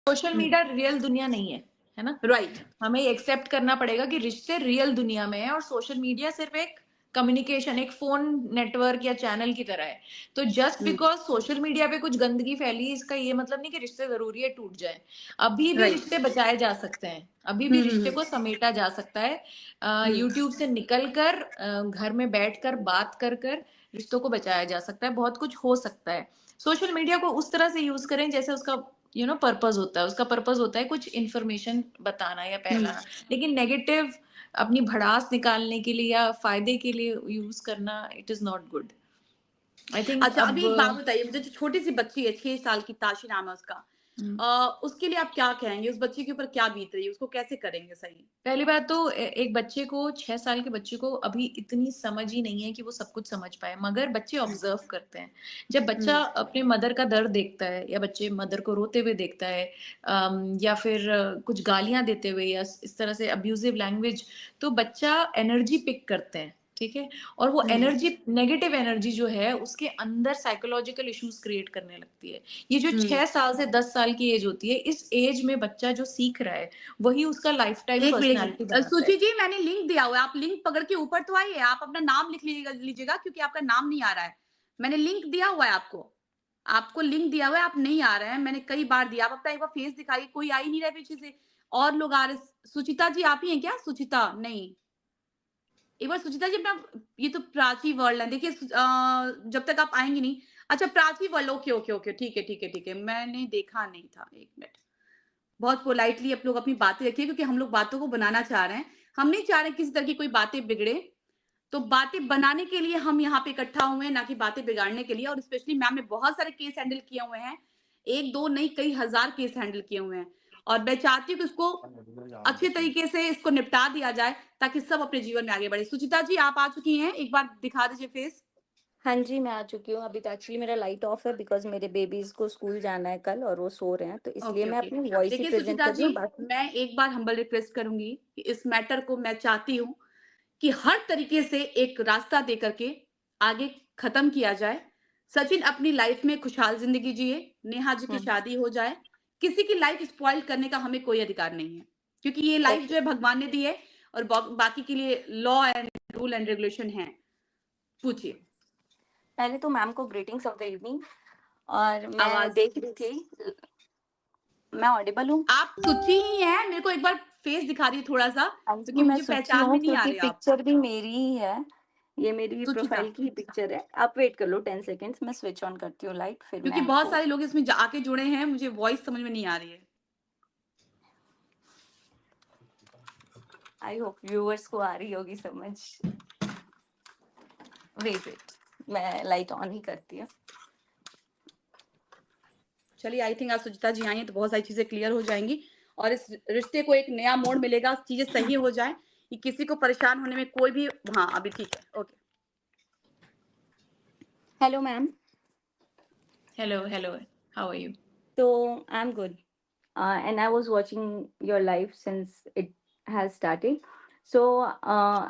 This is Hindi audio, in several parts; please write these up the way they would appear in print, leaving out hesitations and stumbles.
सोशल मीडिया रियल दुनिया नहीं है ना? राइट। हमें एक्सेप्ट करना पड़ेगा कि रिश्ते रियल दुनिया में है और सोशल मीडिया सिर्फ एक कम्युनिकेशन, एक फोन नेटवर्क या चैनल की तरह है। तो जस्ट बिकॉज सोशल मीडिया पे कुछ गंदगी फैली, इसका ये मतलब नहीं कि रिश्ते जरूरी है टूट जाए। अभी भी राइट। रिश्ते बचाए जा सकते हैं, अभी भी रिश्ते को समेटा जा सकता है। यूट्यूब से निकल कर घर में बैठ कर बात कर कर रिश्तों को बचाया जा सकता है, बहुत कुछ हो सकता है। सोशल मीडिया को उस तरह से यूज करें जैसे उसका पर्पस होता है। उसका पर्पस होता है कुछ इन्फॉर्मेशन बताना या फैलाना, लेकिन नेगेटिव अपनी भड़ास निकालने के लिए या फायदे के लिए यूज करना, it is not good. I think अच्छा, अब अभी एक बात बताइए मुझे, जो छोटी सी बच्ची है 6 साल की, ताशी नाम है उसका, उसके लिए आप क्या कहेंगे? उस बच्चे के ऊपर क्या बीत रही है? उसको कैसे करेंगे सही? पहली बात तो एक बच्चे को, 6 साल के बच्चे को अभी इतनी समझ ही नहीं है कि वो सब कुछ समझ पाए, मगर बच्चे ऑब्जर्व करते हैं। जब बच्चा अपने मदर का दर्द देखता है या बच्चे मदर को रोते हुए देखता है, या फिर कुछ गालियां देते हुए या इस तरह से अब्यूजिव लैंग्वेज, तो बच्चा एनर्जी पिक करते हैं, ठीक है? और वो एनर्जी, नेगेटिव एनर्जी जो है उसके अंदर साइकोलॉजिकल इश्यूज क्रिएट करने लगती है। ये जो 6 साल से 10 साल की एज होती है, इस एज में बच्चा जो सीख रहा है वही उसका लाइफ टाइम एक मिनट पर्सनैलिटी बनाता सुचि है। जी, मैंने लिंक दिया हुआ है, आप लिंक पकड़ के ऊपर तो आइए, आप अपना नाम लिख लीजिएगा क्योंकि आपका नाम नहीं आ रहा है। मैंने लिंक दिया हुआ है आपको। आपको लिंक दिया हुआ है, आप नहीं आ रहे हैं, मैंने कई बार दिया। आप अपना एक बार फेस दिखाइए, कोई आ ही नहीं रहा है पीछे से, और लोग आ रहे। सुचिता जी आप ही हैं क्या? सुचिता नहीं, एक बार सुचिता जी अपना, ये तो प्राची वर्ल्ड है, देखिए जब तक आप आएँगी नहीं। अच्छा, Prachi world, okay, okay, okay, ठीक है, ठीक है, ठीक है। मैंने देखा नहीं था, 1 मिनट। बहुत पोलाइटली आप लोग अपनी बातें रखिए क्योंकि हम लोग बातों को बनाना चाह रहे हैं। हम नहीं चाह रहे किसी तरह की कोई बातें बिगड़े। तो बातें बनाने के लिए हम यहाँ पे इकट्ठा हुए हैं, ना कि बातें बिगाड़ने के लिए। और स्पेशली मैम ने बहुत सारे केस हैंडल किए हुए हैं। 1-2 नहीं, कई हज़ार केस हैंडल किए हुए हैं। और मैं चाहती हूँ कि उसको अच्छे तरीके से इसको निपटा दिया जाए ताकि सब अपने जीवन में आगे बढ़े। सुचिता जी आप आ चुकी हैं, एक बार दिखा दीजिए फेस। हाँ जी, मैं आ चुकी हूँ। अभी तो एक्चुअली मेरा लाइट ऑफ है बिकॉज़ मेरे बेबीज़ को स्कूल जाना है कल और वो सो रहे हैं, तो इसलिए ओके, मैं ओके। अपनी वॉइस ही देखिए प्रेज़ेंट सुचिता कर रही जी, हूँ बाकी। मैं एक बार हम्बल रिक्वेस्ट करूँगी कि इस मैटर को मैं चाहती हूँ कि हर तरीके से एक रास्ता दे करके आगे खत्म किया जाए। सचिन अपनी लाइफ में खुशहाल ज़िंदगी जिए, नेहा जी की हुँ, शादी हो जाए। किसी की लाइफ स्पॉइल करने का हमें कोई अधिकार नहीं है, क्योंकि ये लाइफ जो ओके। है भगवान ने दी है और बाकी के लिए law and rule and regulation हैं। पूछिए। पहले तो मैम को ग्रीटिंग्स ऑफ द इवनिंग। और मैं आवाज़ देख रही थी, मैं ऑडिबल हूँ? आप सुची ही हैं, मेरे को एक बार फेस दिखा दीजिए थोड़ा-सा, हाँ क्योंकि जी, मैं मुझे सुची पहचान में हूँ नहीं आ क्योंकि रहे आप। पिक्चर भी मेरी ही है। ये मेरी सुचिता। प्रोफ़ाइल की ही पिक्चर है। आप वेट कर लो 10 सेकंड्स, मैं स्विच ऑन करती हूँ लाइट, फिर मैं क्योंकि बहुत आपको। सारे लोग इसमें आके जुड़े हैं, मुझे वॉइस समझ में नहीं आ रही है। आई होप व्यूअर्स को आ रही होगी समझ। वेट, मैं लाइट ऑन ही करती हूँ। चलिए, आई थिंक आज सुचिता जी आई हैं तो बहुत सारी चीज़ें क्लियर हो जाएँगी और इस रिश्ते को एक नया मोड़ मिलेगा, चीज़ें सही हो जाएँ, कि किसी को परेशान होने में कोई भी। हाँ, अभी ठीक है, okay. Hello ma'am. Hello, hello, how are you? So I'm good. And I was watching your live since it has started. So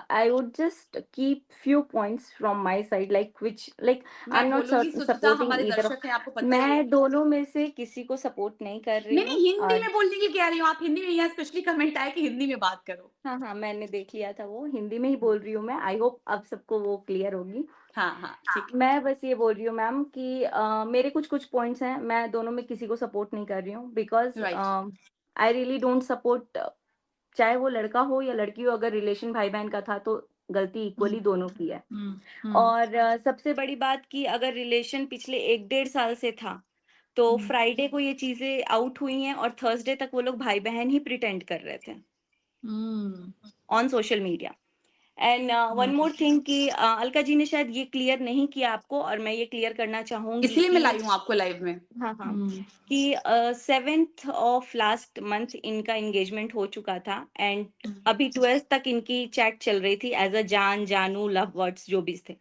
I would just keep few points from my side, like which, like मैं I'm not बोलूँगी सुचिता, supporting हमारे either of. दर्शक हैं, आपको पता ही है। मैं दोनों में से किसी को सपोर्ट नहीं कर रही नहीं, नहीं, हूँ हिंदी और में बोलने की कह रही हूँ, आप हिंदी में, यहाँ स्पेशली कमेंट आया कि हिंदी में बात करो। हाँ हाँ, मैंने देख लिया था, वो हिंदी में ही हुँ। बोल रही हूँ मैं। आई होप अब सबको वो क्लियर होगी। हाँ, हाँ, ठीक है। मैं बस ये बोल रही हूँ मैम कि मेरे कुछ कुछ पॉइंट्स हैं, मैं दोनों में किसी को सपोर्ट नहीं कर रही हूँ because right. I really don't support. चाहे वो लड़का हो या लड़की हो, अगर रिलेशन भाई बहन का था तो गलती हम्म, इक्वली दोनों की है। हम्म, और सबसे बड़ी बात कि अगर रिलेशन पिछले 1-1.5 साल से था, तो हम्म, फ्राइडे को ये चीजें आउट हुई हैं और थर्सडे तक वो लोग भाई बहन ही प्रिटेंड कर रहे थे hmm, on social media. And one hmm, more thing कि अलका जी ने शायद ये क्लियर नहीं किया आपको, और मैं ये क्लियर करना चाहूंगी इसलिए मैं कि लाई हूँ आपको लाइव में। हाँ हाँ, हम्म, कि 7th ऑफ लास्ट मंथ इनका एंगेजमेंट हो चुका था एंड अभी 12th तक इनकी चैट चल रही थी एज अ जान जानू लव वर्ड्स जो भी थे।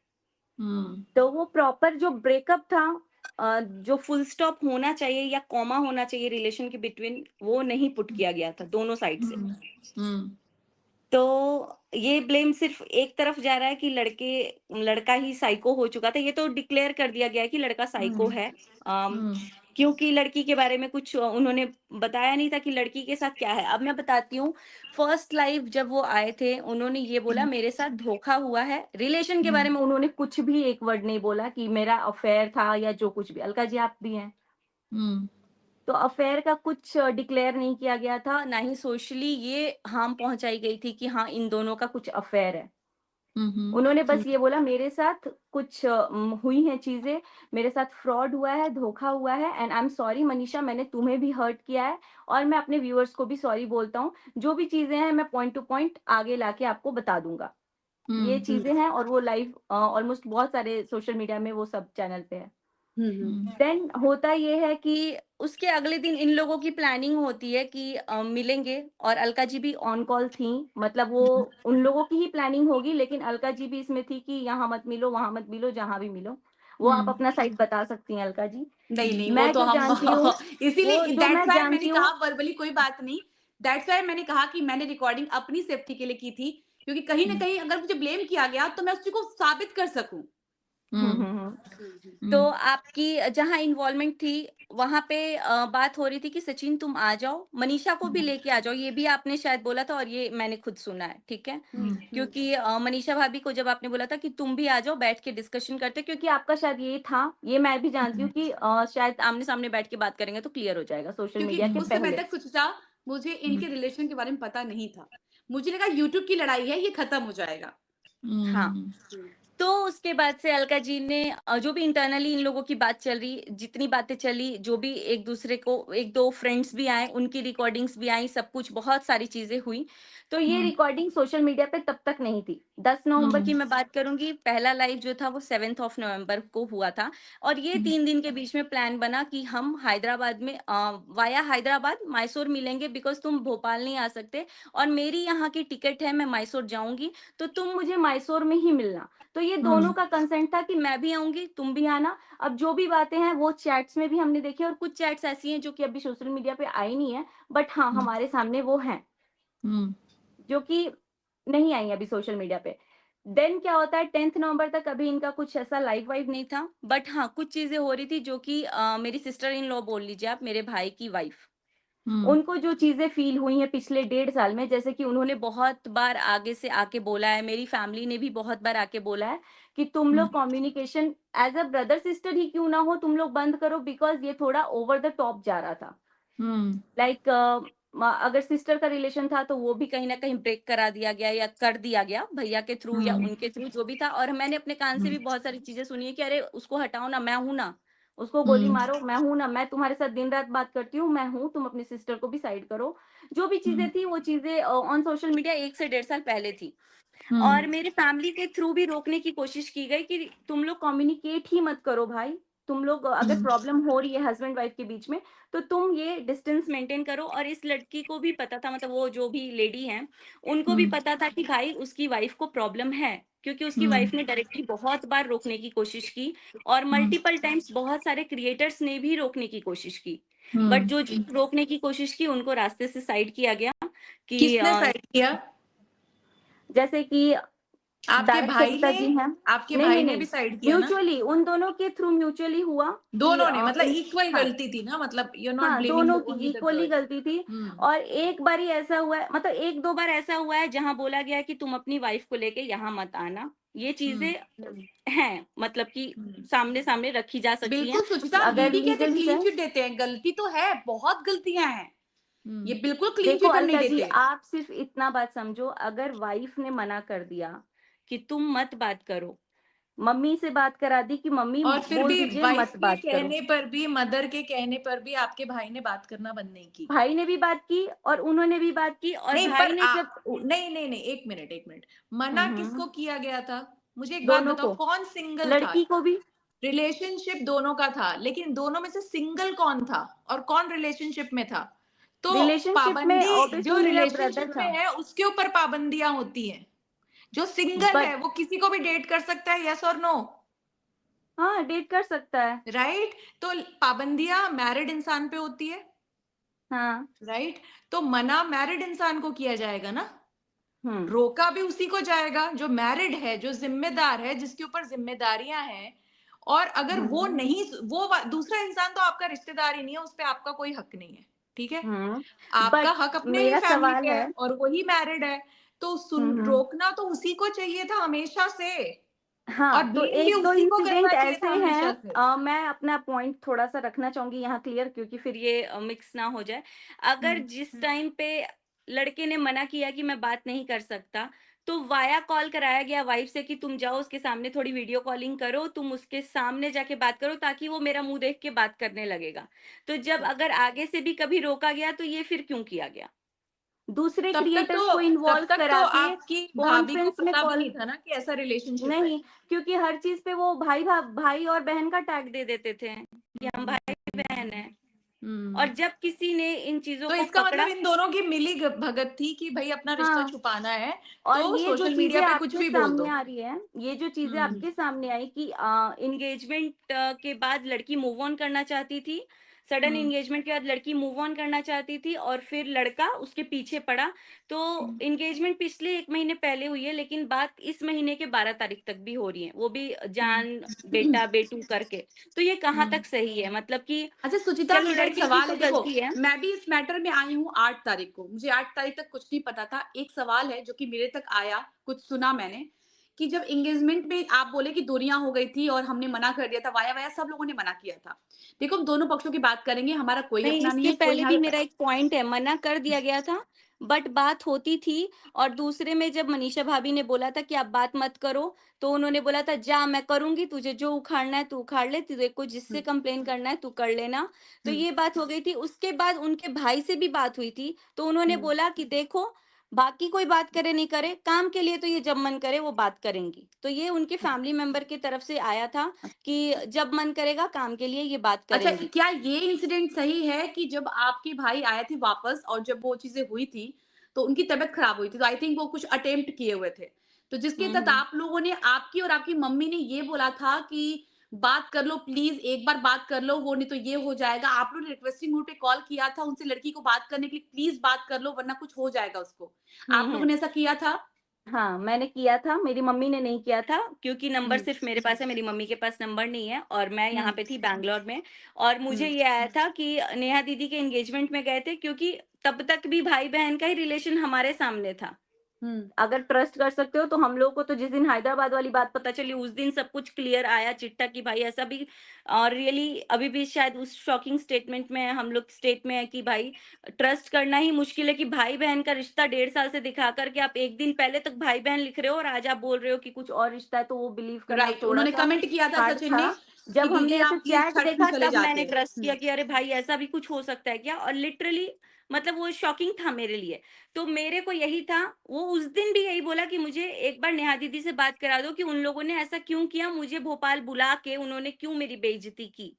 हम्म, तो वो प्रॉपर जो ब्रेकअप था, जो फुल स्टॉप होना चाहिए या कॉमा होना चाहिए रिलेशन के बिटवीन, वो नहीं पुट किया गया था दोनों साइड से। हम्म, हम्म, तो ये ब्लेम सिर्फ एक तरफ जा रहा है कि लड़का ही साइको हो चुका था। ये तो डिक्लेयर कर दिया गया है कि लड़का साइको है। हम्म, क्योंकि लड़की के बारे में कुछ उन्होंने बताया नहीं था कि लड़की के साथ क्या है। अब मैं बताती हूँ, फर्स्ट लाइव जब वो आए थे, उन्होंने ये बोला मेरे साथ धोखा हुआ है। रिलेशन के बारे में उन्होंने कुछ भी एक वर्ड नहीं बोला कि मेरा अफेयर था या जो कुछ भी। अलका जी आप भी हैं। हम्म तो अफेयर का कुछ डिक्लेयर नहीं किया गया था, ना ही सोशली ये हार्म पहुंचाई गई थी कि हाँ इन दोनों का कुछ अफेयर है। हम्म उन्होंने बस ये बोला मेरे साथ कुछ हुई हैं चीजें, मेरे साथ फ्रॉड हुआ है, धोखा हुआ है, and I am sorry Manisha, मैंने तुम्हें भी हर्ट किया है और मैं अपने व्यूअर्स को भी सॉरी बोलता हूँ। जो भी चीजें हैं मैं पॉइंट टू पॉइंट आगे लाके आपको बता दूंगा। ये हम्म चीजें हैं और वो लाइव ऑलमोस्ट बहुत सारे सोशल मीडिया में वो सब चैनल पे है। हम्म देन होता ये है कि उसके अगले दिन इन लोगों की प्लानिंग होती है कि मिलेंगे, और अलका जी भी ऑन कॉल थी। मतलब वो उन लोगों की ही प्लानिंग होगी, लेकिन अलका जी भी इसमें थी कि यहाँ मत मिलो, वहां मत मिलो, जहां भी मिलो। वो आप अपना साइड बता सकती हैं अलका जी। नहीं नहीं, वो मैं तो जो हम जानती हूँ, वो इसीलिए जो दैट्स मैं व्हाई मैंने जानती हूँ। कहा वर्बली कोई बात नहीं। दैट्स व्हाई मैंने कहा कि मैंने रिकॉर्डिंग अपनी सेफ्टी के लिए की थी, क्योंकि कहीं ना कहीं अगर मुझे ब्लेम किया गया तो मैं उस चीज को साबित कर सकूं। हम्म। तो आपकी जहाँ इन्वॉल्वमेंट थी, वहां पे बात हो रही थी कि सचिन तुम आ जाओ, मनीषा को भी लेके आ जाओ। ये भी आपने शायद बोला था और ये मैंने खुद सुना है, ठीक है। क्योंकि मनीषा भाभी को जब आपने बोला था कि तुम भी आ जाओ, बैठ के डिस्कशन करते, क्योंकि आपका शायद ये था, ये मैं भी जानती हूँ कि शायद आमने सामने बैठ के बात करेंगे तो क्लियर हो जाएगा सोशल क्योंकि मीडिया के उससे पहले पहले। तक सुचिता, मुझे इनके रिलेशन के बारे में पता नहीं था। मुझे लगा यूट्यूब की लड़ाई है, ये खत्म हो जाएगा। हाँ, तो उसके बाद से अलका जी ने जो भी इंटरनली इन लोगों की बात चल रही, जितनी बातें चली, जो भी एक दूसरे को, एक दो फ्रेंड्स भी आए, उनकी रिकॉर्डिंग्स भी आई, सब कुछ बहुत सारी चीजें हुई। तो ये रिकॉर्डिंग सोशल मीडिया पे तब तक नहीं थी। 10 नवंबर की मैं बात करूंगी, पहला लाइव जो था वो 7 ऑफ नवंबर को हुआ था। और ये 3 दिन के बीच में प्लान बना कि हम हैदराबाद में वाया हैदराबाद मैसूर मिलेंगे, बिकॉज तुम भोपाल नहीं आ सकते और मेरी यहाँ की टिकट है, मैं मैसूर जाऊंगी, तो तुम मुझे मैसूर में ही मिलना। तो ये दोनों का कंसेंट था कि मैं भी आऊंगी, तुम भी आना। अब जो भी बातें हैं वो चैट्स में भी हमने देखी, और कुछ चैट्स ऐसी हैं जो कि अभी सोशल मीडिया पे आई नहीं है, बट हाँ हमारे सामने वो हैं जो कि नहीं आई अभी सोशल मीडिया पे। देन क्या होता है, 10th नवंबर तक अभी इनका कुछ ऐसा लाइव वाइव नहीं था, बट हाँ कुछ चीजें हो रही थी जो कि मेरी सिस्टर इन लॉ बोल लीजिए आप, मेरे भाई की वाइफ, उनको जो चीजें फील हुई हैं पिछले 1.5 साल में, जैसे कि उन्होंने बहुत बार आगे से आके बोला है, मेरी फैमिली ने भी बहुत बार आके बोला है कि तुम लोग communication as a brother sister ही क्यों ना हो, तुम लोग बंद करो, बिकॉज ये थोड़ा ओवर द टॉप जा रहा था। लाइक अगर सिस्टर का रिलेशन था तो वो भी कहीं ना कहीं ब्रेक करा दिया गया या कर दिया गया भैया के थ्रू या उनके थ्रू, जो भी था। और मैंने अपने कान से भी बहुत सारी चीजें सुनी है कि अरे उसको हटाओ ना, मैं हूं ना, उसको गोली मारो, मैं हूं ना, मैं तुम्हारे साथ दिन रात बात करती हूँ, मैं हूं, तुम अपनी सिस्टर को भी साइड करो। जो भी चीजें थी वो चीजें ऑन सोशल मीडिया 1 से 1.5 साल पहले थी। और मेरे फैमिली के थ्रू भी रोकने की कोशिश की गई कि तुम लोग कम्युनिकेट ही मत करो भाई, तुम लोग अगर प्रॉब्लम हो रही है हस्बैंड वाइफ के बीच में तो तुम ये डिस्टेंस मेंटेन करो। और इस लड़की को भी पता था, मतलब वो जो भी लेडी है उनको भी पता था कि भाई उसकी वाइफ को प्रॉब्लम है, क्योंकि उसकी वाइफ ने डायरेक्टली बहुत बार रोकने की कोशिश की और मल्टीपल टाइम्स बहुत सारे क्रिएटर्स ने भी रोकने की कोशिश की। बट जो रोकने की कोशिश की उनको रास्ते से साइड किया गया कि किसने साइड किया? जैसे कि आपके डायरेक्ट भाई सविता ने? जी हैं। आपके नहीं भाई नहीं ने भी नहीं, साइड किया ना? म्यूचुअली उन दोनों के थ्रू म्यूचुअली हुआ कि दोनों ने, मतलब इक्वल हाँ गलती थी ना, मतलब यू आर नॉट हाँ, ब्लेमिंग दोनों the key only the equally girl. गलती थी। और एक बार ही ऐसा हुआ है, मतलब 1-2 बार ऐसा हुआ है जहां बोला गया है कि तुम अपनी वाइफ को लेके यहाँ मत आना। ये चीजें हैं, मतलब कि सामने सामने रखी जा सकती हैं। बिल्कुल सुचिता, अगर दीदी कहते लीगली क्लीन जाए, चिट देते हैं, गलती तो है, बहुत गलतियां हैं, ये बिल्कुल क्लीन देखो चिट हम नहीं अलका जी देते। आप सिर्फ इतना बात समझो, अगर वाइफ ने मना कर दिया कि तुम मत बात करो, मम्मी से बात करा दी कि मम्मी और फिर बोल भी दीजिए वाइफ मत के बात करो, कहने पर भी, मदर के कहने पर भी आपके भाई ने बात करना बंद नहीं की। भाई ने भी बात की और उन्होंने भी बात की, और नहीं पर भाई ने जब नहीं नहीं नहीं, एक मिनट एक मिनट, मना किसको किया गया था? मुझे एक बात दोनों बताओ, को, कौन सिंगल था? लड़की को भी। रिलेशनशिप दोनों का था, लेकिन दोनों में से सिंगल कौन था और कौन रिलेशनशिप में था? तो रिलेशनशिप में पाबंदी ऑब्वियसली जो मेरा ब्रदर रिलेशनशिप में था। है उसके ऊपर पाबंदियां होती हैं। जो सिंगल बट है वो किसी को भी डेट कर सकता है, यस और नो? हाँ, डेट कर सकता है। राइट? तो पाबंदियां मैरिड इंसान पे होती है। हाँ। राइट? तो मना मैरिड इंसान को किया जाएगा ना, हम्म। रोका भी उसी को जाएगा जो मैरिड है, जो जिम्मेदार है, जिसके ऊपर जिम्मेदारियां हैं। और अगर वो हम्म नहीं, दूसरा इंसान तो आपका रिश्तेदार ही नहीं है, उस पे आपका कोई हक नहीं है, ठीक है? आपका बट हक अपने ही मेरा फैमिली सवाल पे है है। और वही मैरिड है, तो हम्म रोकना तो उसी को चाहिए था हमेशा से, और हाँ, तो ब्लेम भी एक दो उसी को इंसिडेंट करना चाहिए ऐसे था हैं, हमेशा से। मैं अपना पॉइंट थोड़ा सा रखना चाहूंगी यहाँ क्लियर, क्योंकि फिर ये मिक्स ना हो जाए। अगर हुँ, जिस टाइम पे लड़के ने मना किया कि मैं बात नहीं कर सकता, तो वाया कॉल कराया गया वाइफ से कि तुम जाओ उसके सामने थोड़ी वीडियो कॉलिंग करो, तुम उसके सामने जाके बात करो ताकि वो मेरा मुंह देख के बात करने लगेगा। तो जब अगर आगे से भी कभी रोका गया तो ये फिर क्यों किया गया? दूसरे क्रिएटर्स को तब इन्वॉल्व तक तो करा के आपकी भाभी को कॉन्फ्रेंस में पता भी कॉल नहीं था ना कि ऐसा रिलेशनशिप है। नहीं, क्योंकि हर चीज पे वो भाई और बहन का टैग दे देते थे कि हम हुँ, भाई बहन हैं। हुँ। और जब किसी ने इन चीजों तो को इसका पकड़ा, मतलब इन दोनों की भगत थी कि भई अपना रिश्ता हाँ, छुपाना है, और तो ये जो सोशल मीडिया चीजें पे कुछ आपके भी बोल सामने दो। आ रही है, ये जो चीजें हुँ, आपके सामने आई कि एंगेजमेंट के बाद लड़की मूव ऑन करना चाहती थी, सडन हुँ, एंगेजमेंट के बाद लड़की मूव ऑन करना चाहती थी और फिर लड़का उसके पीछे पड़ा। तो हुँ, एंगेजमेंट पिछले 1 महीने पहले हुई है, लेकिन बात इस महीने के 12 तारीख तक भी हो रही है, वो भी हुँ, जान बेटा बेटू करके। तो ये कहाँ हुँ, तक सही है? मतलब कि अच्छा सुचिता, चलो मेरा एक लड़के की सवाल तो है, देखो गलती है। मैं भी इस मैटर में आई हूँ 8 तारीख को, मुझे 8 तारीख तक कुछ नहीं पता था। एक सवाल है जो कि मेरे तक आया, कुछ सुना मैंने, कि जब एंगेजमेंट में आप बोले कि दूरियां हो गई थी और हमने मना कर दिया था, वाया वाया सब लोगों ने मना किया था। देखो हम दोनों पक्षों की बात करेंगे, हमारा कोई नहीं, अपना नहीं इसके है, कोई पहले भी यहाँ। मेरा एक पॉइंट है, मना कर दिया गया था, बट बात होती थी। और दूसरे में जब मनीषा भाभी ने बोला था कि आप बात मत करो, तो उन्होंने बोला था जा मैं करूँगी, तुझे जो उखाड़ना है तू उखाड़ ले, तुझे को जिससे हुँ, कंप्लेन करना है तू कर लेना। तो हुँ, ये बात हो गई थी। उसके बाद उनके भाई से भी बात हुई थी, तो उन्होंने हुँ, बोला कि देखो, बाकी कोई बात करे नहीं करे, काम के लिए तो ये जब मन करे वो बात करेंगी। तो ये उनके फैमिली मेंबर की तरफ से आया था कि जब मन करेगा काम के लिए ये बात अच्छा, करेंगी। क्या ये इंसिडेंट सही है कि जब आपके भाई आए थे वापस और जब वो चीज़ें हुई थी, तो उनकी तबीयत खराब हुई थी, तो आई थिंक वो कुछ अटेम्प्ट किए हुए थे। तो जिसके तहत हुँ। आप लोगों ने, आपकी और आपकी मम्मी ने ये बोला था कि बात कर लो प्लीज़, एक बार बात कर लो, वो नहीं तो ये हो जाएगा। आप लोगों ने रिक्वेस्टिंग मोड पे कॉल किया था उनसे लड़की को बात करने के लिए, प्लीज़ बात कर लो वरना कुछ हो जाएगा उसको। हुँ, आप लोगों हुँ। ने ऐसा किया था? हाँ, मैंने किया था, मेरी मम्मी ने नहीं किया था, क्योंकि नंबर हुँ, सिर्फ़ मेरे पास है, मेरी मम्मी के पास नंबर नहीं है और मैं हुँ, यहाँ पे थी बैंगलोर में। और मुझे हुँ, ये आया था कि नेहा दीदी के एंगेजमेंट में गए थे, क्योंकि तब तक भी भाई-बहन का ही रिलेशन हमारे सामने था। हुँ। अगर ट्रस्ट कर सकते हो तो हम लोगों को तो जिस दिन हैदराबाद वाली बात पता चली उस दिन सब कुछ क्लियर आया चिट्ठा कि भाई ऐसा भी। और रियली अभी भी शायद उस शॉकिंग स्टेटमेंट में हम लोग स्टेट में है कि भाई ट्रस्ट करना ही मुश्किल है कि भाई बहन का रिश्ता 1.5 साल से दिखा करके आप एक दिन पहले तक भाई बहन लिख रहे हो और आज आप बोल रहे हो कि कुछ और रिश्ता है, तो वो बिलीव करना राइट, थोड़ा उन्होंने सा कमेंट किया था हार्ड सचिन ने था। कि जब दीदी हमने ऐसे आप प्लीज़ चैट छठ में देखा चले तब जाते। मैंने ट्रस्ट हुँ। किया कि अरे भाई ऐसा भी कुछ हो सकता है क्या। और लिटरली मतलब वो शॉकिंग था मेरे लिए। तो मेरे को यही था, वो उस दिन भी यही बोला कि मुझे एक बार नेहा दीदी से बात करा दो कि उन लोगों ने ऐसा क्यों किया, मुझे भोपाल बुला के उन्होंने क्यों मेरी बेइज्जती की।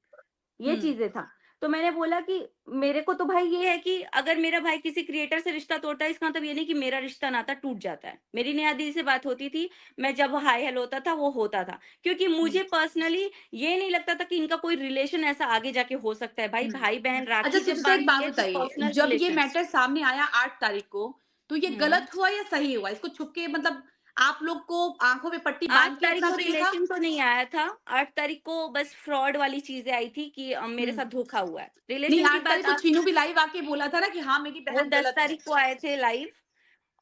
ये हुँ। चीज़ें था। तो मैंने बोला कि मेरे को तो भाई ये है कि अगर मेरा भाई किसी क्रिएटर से रिश्ता तोड़ता है, इसका मतलब ये नहीं कि मेरा रिश्ता नाता टूट जाता है। मेरी नेहा दीदी से बात होती थी, मैं जब हाय हेलो होता था वो होता था। क्योंकि हुँ, मुझे पर्सनली ये नहीं लगता था कि इनका कोई रिलेशन ऐसा आगे जाके हो सकता है। भाई हुँ। भाई-बहन अच्छा राखी जब सुचिता, एक बाँधती बात है तो बताइए, पर्सनल जब ये रिलेशन। मैटर सामने आया 8 तारीख को, तो ये हुँ। गलत हुआ या सही हुआ? इसको छुप के, मतलब आप लोग को आँखों पे पट्टी 8 बाँध के तारीख रखना को चाहिए था? रिलेशन तो नहीं आया था। 8 तारीख को बस फ्रॉड वाली चीज़ें आई थी कि मेरे हुँ। साथ धोखा हुआ है। नहीं, रिलेशन की 8 तारीख बात को आ चीनू भी लाइव आके बोला था ना कि हाँ, मेरी वो बहन 10 गलत है। तारीख को आए थे लाइव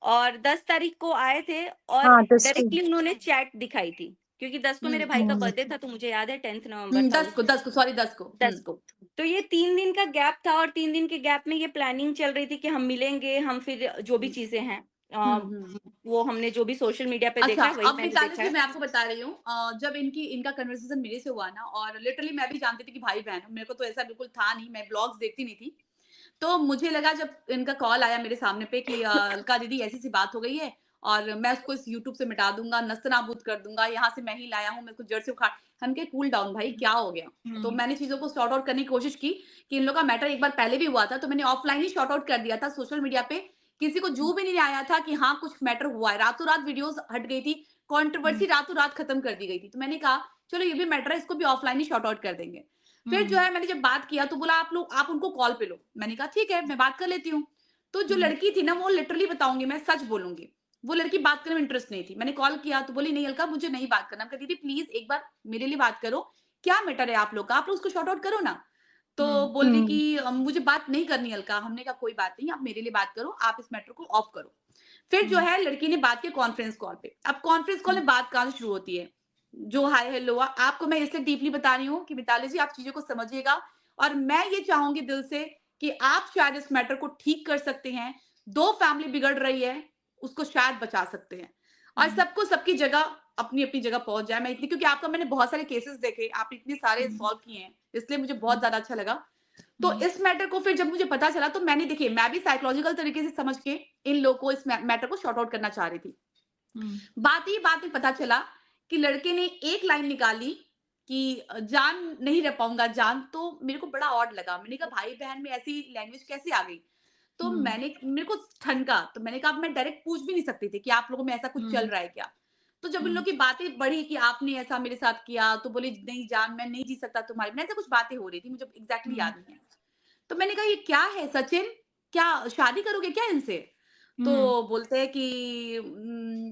और 10 तारीख को आए थे और हाँ, दैट्स ट्रू। डायरेक्टली उन्होंने चैट दिखाई थी। क्योंकि 10 को हुँ, मेरे भाई का हुँ, बर्थडे था तो मुझे याद है 10th नवंबर हुँ, था 10 उस को, 10 को, सॉरी 10 को। हुँ, 10 को। तो ये 3 दिन का गैप था और 3 दिन के गैप में ये प्लानिंग चल रही थी कि हम मिलेंगे, हम फिर जो भी हुँ, चीज़ें हैं हुँ, हुँ। वो हमने जो भी सोशल मीडिया पे अच्छा, देखा है वही अब मैंने मिताली देखा जी, है। मैं आपको बता रही हूँ, जब इनका कन्वर्सेशन मेरे से हुआ ना, और लिटरली मैं भी जानती थी कि भाई-बहन हैं, मेरे को तो ऐसा बिल्कुल था नहीं, मैं ब्लॉग्स देखती नहीं थी। तो मुझे लगा जब इनका कॉल आया मेरे सामने पे कि अलका दीदी ऐसी-ऐसी बात हो गई है और मैं उसको इस यूट्यूब से मिटा दूँगा, नस्त-ए-नाबूद कर दूँगा, यहाँ से मैं ही लाया हूँ, मेरे को जड़ से उखाड़। हम कहे कूल डाउन भाई, क्या हो गया? तो हुँ, मैंने चीज़ों को सॉर्ट आउट करने की कोशिश की कि इन लोग का मैटर एक बार पहले भी हुआ था, तो मैंने ऑफलाइन ही सॉर्ट आउट कर दिया था सोशल मीडिया पे। किसी को जू भी नहीं आया था कि हाँ, कुछ मैटर हुआ है। रातों-रात वीडियोज़ हट गई थी, हुँ, कंट्रोवर्सी रातों-रात खत्म कर दी गई थी। तो मैंने कहा चलो ये भी मैटर है, इसको भी ऑफलाइन ही सॉर्ट आउट कर देंगे। फिर जो हुँ, है मैंने जब बात किया तो बोला आप उनको कॉल पे लो। मैंने कहा ठीक है, मैं बात कर लेती हूँ। तो जो हुँ, लड़की थी ना, वो लिटरली बताऊँगी, मैं सच बोलूँगी, वो लड़की बात करने में इंटरेस्ट नहीं थी। मैंने कॉल किया तो बोली नहीं अलका, मुझे नहीं बात करना। मैंने कहा दीदी प्लीज़ एक बार मेरे लिए बात करो, क्या मैटर है आप लोग का, आप लोग उसको शॉर्ट आउट करो ना। तो बोल रही कि मुझे बात नहीं करनी अलका। हमने कहा कोई बात नहीं, आप मेरे लिए बात करो, आप इस मैटर को ऑफ करो। फिर जो है लड़की ने बात की कॉन्फ्रेंस कॉल पे। अब कॉन्फ्रेंस कॉल में बात कहाँ से शुरू होती है, जो हाय हेलो आपको मैं इसलिए डीपली बता रही हूँ कि मिताली जी आप चीजों को समझिएगा, और मैं ये चाहूंगी दिल से कि आप शायद इस मैटर को ठीक कर सकते हैं। 2 फैमिली बिगड़ रही है, उसको शायद बचा सकते हैं, और सबको सबकी जगह अपनी-अपनी जगह पहुँच जाए। मैं इतनी, क्योंकि आपका मैंने बहुत सारे केसेस देखे, आपने इतने सारे सॉल्व किए हैं, इसलिए मुझे बहुत ज़्यादा अच्छा लगा। तो इस मैटर को फिर जब मुझे पता चला तो मैंने, देखिए मैं भी साइकोलॉजिकल तरीके से समझ के इन लोगों को इस मैटर को सॉर्ट आउट करना चाह रही थी। बात में पता चला कि लड़के ने एक लाइन निकाली कि जान नहीं रह पाऊँगा जान, तो मेरे को बड़ा ऑड लगा। मैंने कहा भाई-बहन में ऐसी लैंग्वेज कैसे आ गई? तो मेरे को ठनका, तो मैंने कहा अब मैं डायरेक्ट पूछ भी नहीं सकती थी कि आप लोगों में ऐसा कुछ चल रहा है क्या? तो जब इन लोग की बातें बढ़ी कि आपने ऐसा मेरे साथ किया, तो बोली नहीं जान मैं नहीं जी सकता तुम्हारे बिना, ऐसा कुछ बातें हो रही थी, मुझे एग्ज़ैक्टली याद नहीं है। तो मैंने कहा ये क्या है सचिन? क्या शादी करोगे क्या इनसे? तो बोलते हैं कि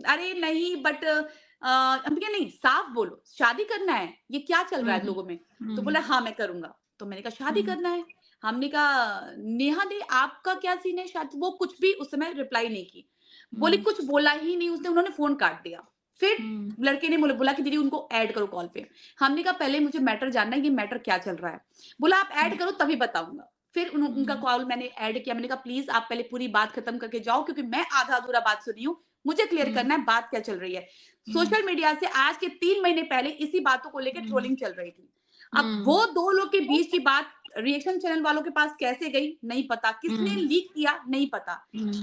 अरे नहीं बट हमने कहा नहीं साफ बोलो, शादी करना है, ये क्या चल रहा है लोगों में? तो बोला हाँ मैं करूँगा। तो मैंने कहा शादी करना है? हमने कहा नेहा दी आपका क्या सीन है शादी? वो कुछ भी उस समय रिप्लाई नहीं की। बोली कुछ बोला ही नहीं उसने, उन्होंने फ़ोन काट दिया। फिर लड़के ने बोला कि दीदी उनको ऐड करो कॉल पे। हमने कहा पहले मुझे मैटर जानना है, ये मैटर क्या चल रहा है? बोला आप ऐड करो तभी बताऊँगा। फिर उनका कॉल मैंने ऐड किया। मैंने कहा प्लीज़ आप पहले पूरी बात खत्म करके जाओ, क्योंकि मैं आधा-अधूरा बात सुनी हूँ। मुझे क्लियर करना है बात क्या चल रही है। सोशल मीडिया से आज के 3 महीने पहले इसी बातों को लेके ट्रोलिंग चल रही थी। अब वो 2 लोग के बीच की बात रिएक्शन चैनल वालों के पास कैसे गई नहीं पता, किसने लीक किया नहीं पता।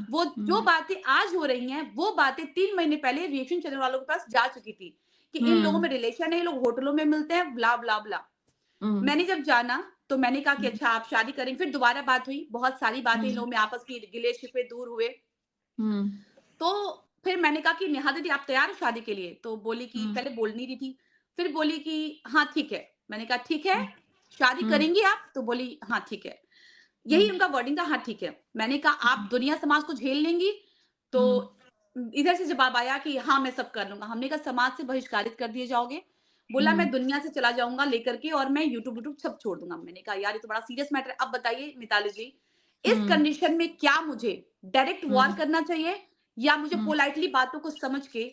वो जो बातें आज हो रही हैं, वो बातें 3 महीने पहले रिएक्शन चैनल वालों के पास जा चुकी थी कि इन लोगों में रिलेशन है, ये लोग होटलों में मिलते हैं, ब्ला ब्ला ब्ला। मैंने जब जाना तो मैंने कहा कि अच्छा आप शादी करेंगे। फिर दोबारा बात हुई, बहुत सारी बातें इन लोगों में आपस की गिले-शिकवे दूर हुए। तो फिर मैंने कहा कि नेहा दीदी आप तैयार हो शादी के लिए? तो बोली कि पहले बोल नहीं रही थी, फिर बोली कि हाँ ठीक है। मैंने कहा ठीक है, शादी करेंगी आप? तो बोली हाँ ठीक है। यही उनका वर्डिंग था, हाँ ठीक है। मैंने कहा आप दुनिया समाज को झेल लेंगी? तो इधर से जवाब आया कि हाँ मैं सब कर लूँगा। हमने कहा समाज से बहिष्कारित कर दिए जाओगे? बोला मैं दुनिया से चला जाऊँगा लेकर के, और मैं यूट्यूब वूट्यूब सब छोड़ दूँगा। मैंने कहा यार ये तो बड़ा सीरियस मैटर है। अब बताइए मिताली जी, इस कंडीशन में क्या मुझे डायरेक्ट वॉर करना चाहिए, या मुझे पोलाइटली बातों को समझ के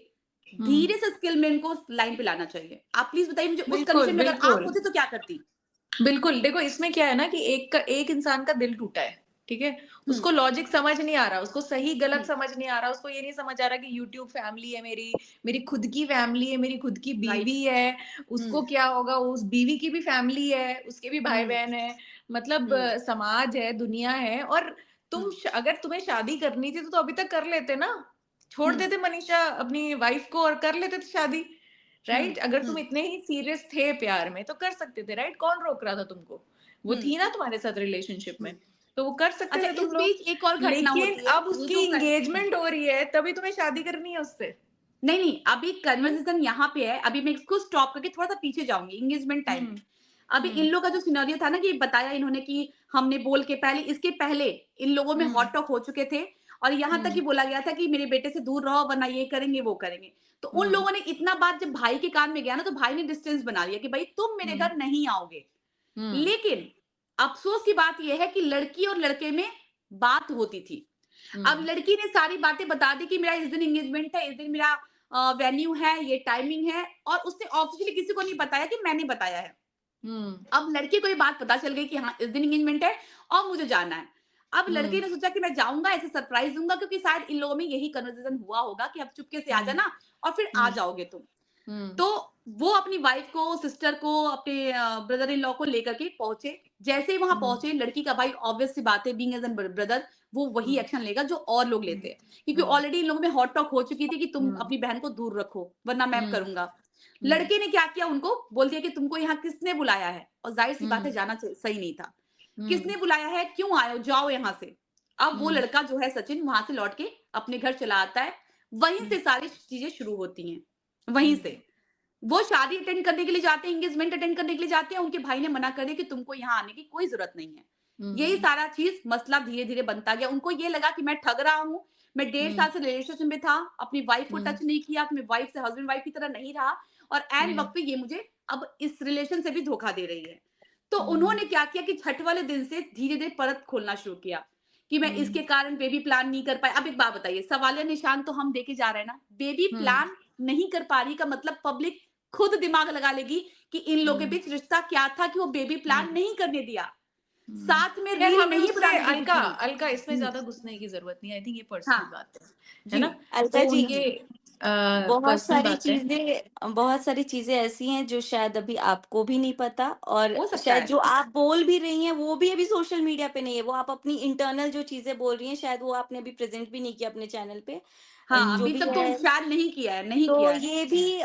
धीरे से स्किल में इनको लाइन पे लाना चाहिए? आप प्लीज़ बताइए मुझे, उस बिल्कुल, कंडीशन में अगर आप बिल्कुल। होते तो क्या करती? बिल्कुल, देखो इसमें क्या है ना कि एक इंसान का दिल टूटा है, ठीक है? हुँ, उसको लॉजिक समझ नहीं आ रहा, उसको सही-गलत हुँ, समझ नहीं आ रहा, उसको ये नहीं समझ आ रहा कि यूट्यूब फैमिली है मेरी, मेरी खुद की फैमिली है, मेरी खुद की राइट। बीवी है, हुँ, उसको क्या होगा, उस बीवी की भी फैमिली है, उसके भी हुँ, भाई-बहन हैं, मतलब हुँ, समाज है, दुनिया है, और हुँ, अगर तुम्हें शादी करनी थी तो अभी तक कर लेते ना, छोड़ हुँ, देते मनीषा अपनी वाइफ को और कर लेते थे शादी। हुँ, राइट? अगर तुम हुँ, इतने ही सीरियस थे प्यार में तो कर सकते थे, राइट? कौन रोक रहा था तुमको? वो हुँ, थी ना तुम्हारे साथ रिलेशनशिप हुँ। में, तो वो कर सकते अच्छा थे इस तुम लोग। बीच एक और घटना लेकिन होती है, अब वो उसकी जो एंगेजमेंट हो रही है, तभी तुम्हें शादी करनी है उससे। नहीं, नहीं, अभी हुँ, कन्वर्सेशन यहाँ पे है, अभी मैं इसको स्टॉप करके थोड़ा-सा पीछे जाऊँगी एंगेजमेंट टाइम हुँ, में। अभी इन हुँ, लोग का जो सिनेरियो था ना कि बताया इन्होंने कि हमने बोल के पहले, इसके पहले इन लोगों में हुँ, हॉट टॉक हो चुके थे, और यहाँ तक हुँ, कि बोला गया था कि मेरे बेटे से दूर रहो वरना ये करेंगे, वो करेंगे। तो उन हुँ, लोगों ने इतना बात जब भाई के कान में गया ना, तो भाई ने डिस्टेंस बना लिया कि भई तुम मेरे हुँ, घर नहीं आओगे। हुँ, लेकिन अफ़सोस की बात ये है कि लड़की और लड़के में बात होती थी। अब हुँ, लड़की ने सारी बातें बता दी कि मेरा इस दिन एंगेजमेंट है, इस दिन मेरा वेन्यू है, ये टाइमिंग है, और उसने ऑफ़िशियली किसी को नहीं बताया कि मैंने बताया है। हुँ, अब लड़के को ये बात पता चल गई कि हाँ, इस दिन एंगेजमेंट है और मुझे जाना है। अब लड़के हुँ, ने सोचा कि मैं जाऊँगा, ऐसे सरप्राइज़ दूँगा, क्योंकि शायद इन लोगों में यही कन्वर्सेशन हुआ होगा कि अब चुपके से आ हुँ, जाना और फिर आ हुँ, जाओगे तुम। हुँ, तो वो अपनी वाइफ को, सिस्टर को, अपने ब्रदर इन लॉ को लेकर के पहुँचे। जैसे ही वहाँ हुँ, पहुँचे, लड़की का भाई ऑब्वियस सी बात है, बीइंग एज़ एन ब्रदर, वो वही हुँ, एक्शन लेगा जो और लोग हुँ, लेते हैं। क्योंकि हुँ, ऑलरेडी इन लोगों में हॉट टॉक हो चुकी थी कि तुम हुँ, अपनी बहन को दूर रखो, वरना मैं हुँ, करूँगा। हुँ, लड़के ने क्या किया, उनको बोल दिया कि तुमको यहाँ किसने बुलाया है? और ज़ाहिर-सी बात हुँ, है जाना सही नहीं था। हुँ, किसने बुलाया है? क्यों आए हो? जाओ यहाँ से। अब वो हुँ, लड़का जो है सचिन, वहाँ से लौट के अपने घर चला आता है। वहीं हुँ, से सारी चीज़ें शुरू होती हैं, वहीं हुँ, से। वो शादी अटेंड करने के लिए जाते हैं, एंगेजमेंट अटेंड करने के लिए जाते हैं, उनके भाई ने मना कर दिया कि तुमको यहाँ आने की कोई ज़रूरत नहीं है। यही हुँ, सारा चीज़ मसला धीरे-धीरे बनता गया। उनको ये लगा कि मैं ठग रहा हूँ, मैं 1.5 हुँ, साल से रिलेशनशिप में था, अपनी वाइफ को हुँ, टच नहीं किया, अपनी वाइफ से हस्बैंड वाइफ की तरह नहीं रहा, और एन वक्त पे ये मुझे अब इस रिलेशन से भी धोखा दे रही है। तो उन्होंने क्या किया कि छठ वाले दिन से धीरे धीरे परत खोलना शुरू किया कि मैं इसके कारण बेबी प्लान नहीं कर पाई। अब एक बात बताइए, सवालिया निशान तो हम देके जा रहे हैं ना, बेबी प्लान नहीं कर पा रही का मतलब पब्लिक खुद दिमाग लगा लेगी कि इन लोगों के बीच रिश्ता क्या था कि वो बेबी प्लान नहीं करने दिया, साथ में यार रील हमें नहीं उसमें बनाने देती अलका थी। अलका इसमें ज्यादा घुसने की जरूरत नहीं, आई थिंक ये पर्सनल हाँ बात है जी। ना? अलका वो जी, उनके बहुत पर्सनल सारी बात है। बहुत सारी चीजें ऐसी हैं जो शायद अभी आपको भी नहीं पता, और हो सकता शायद है। जो आप बोल भी रही हैं वो भी अभी सोशल मीडिया पे नहीं है। वो आप अपनी इंटरनल जो चीजें बोल रही हैं शायद वो आपने अभी प्रेजेंट भी नहीं किया अपने चैनल पे, हाँ, जो अभी भी तक तो है। शायद नहीं किया है, नहीं तो किया है। ये भी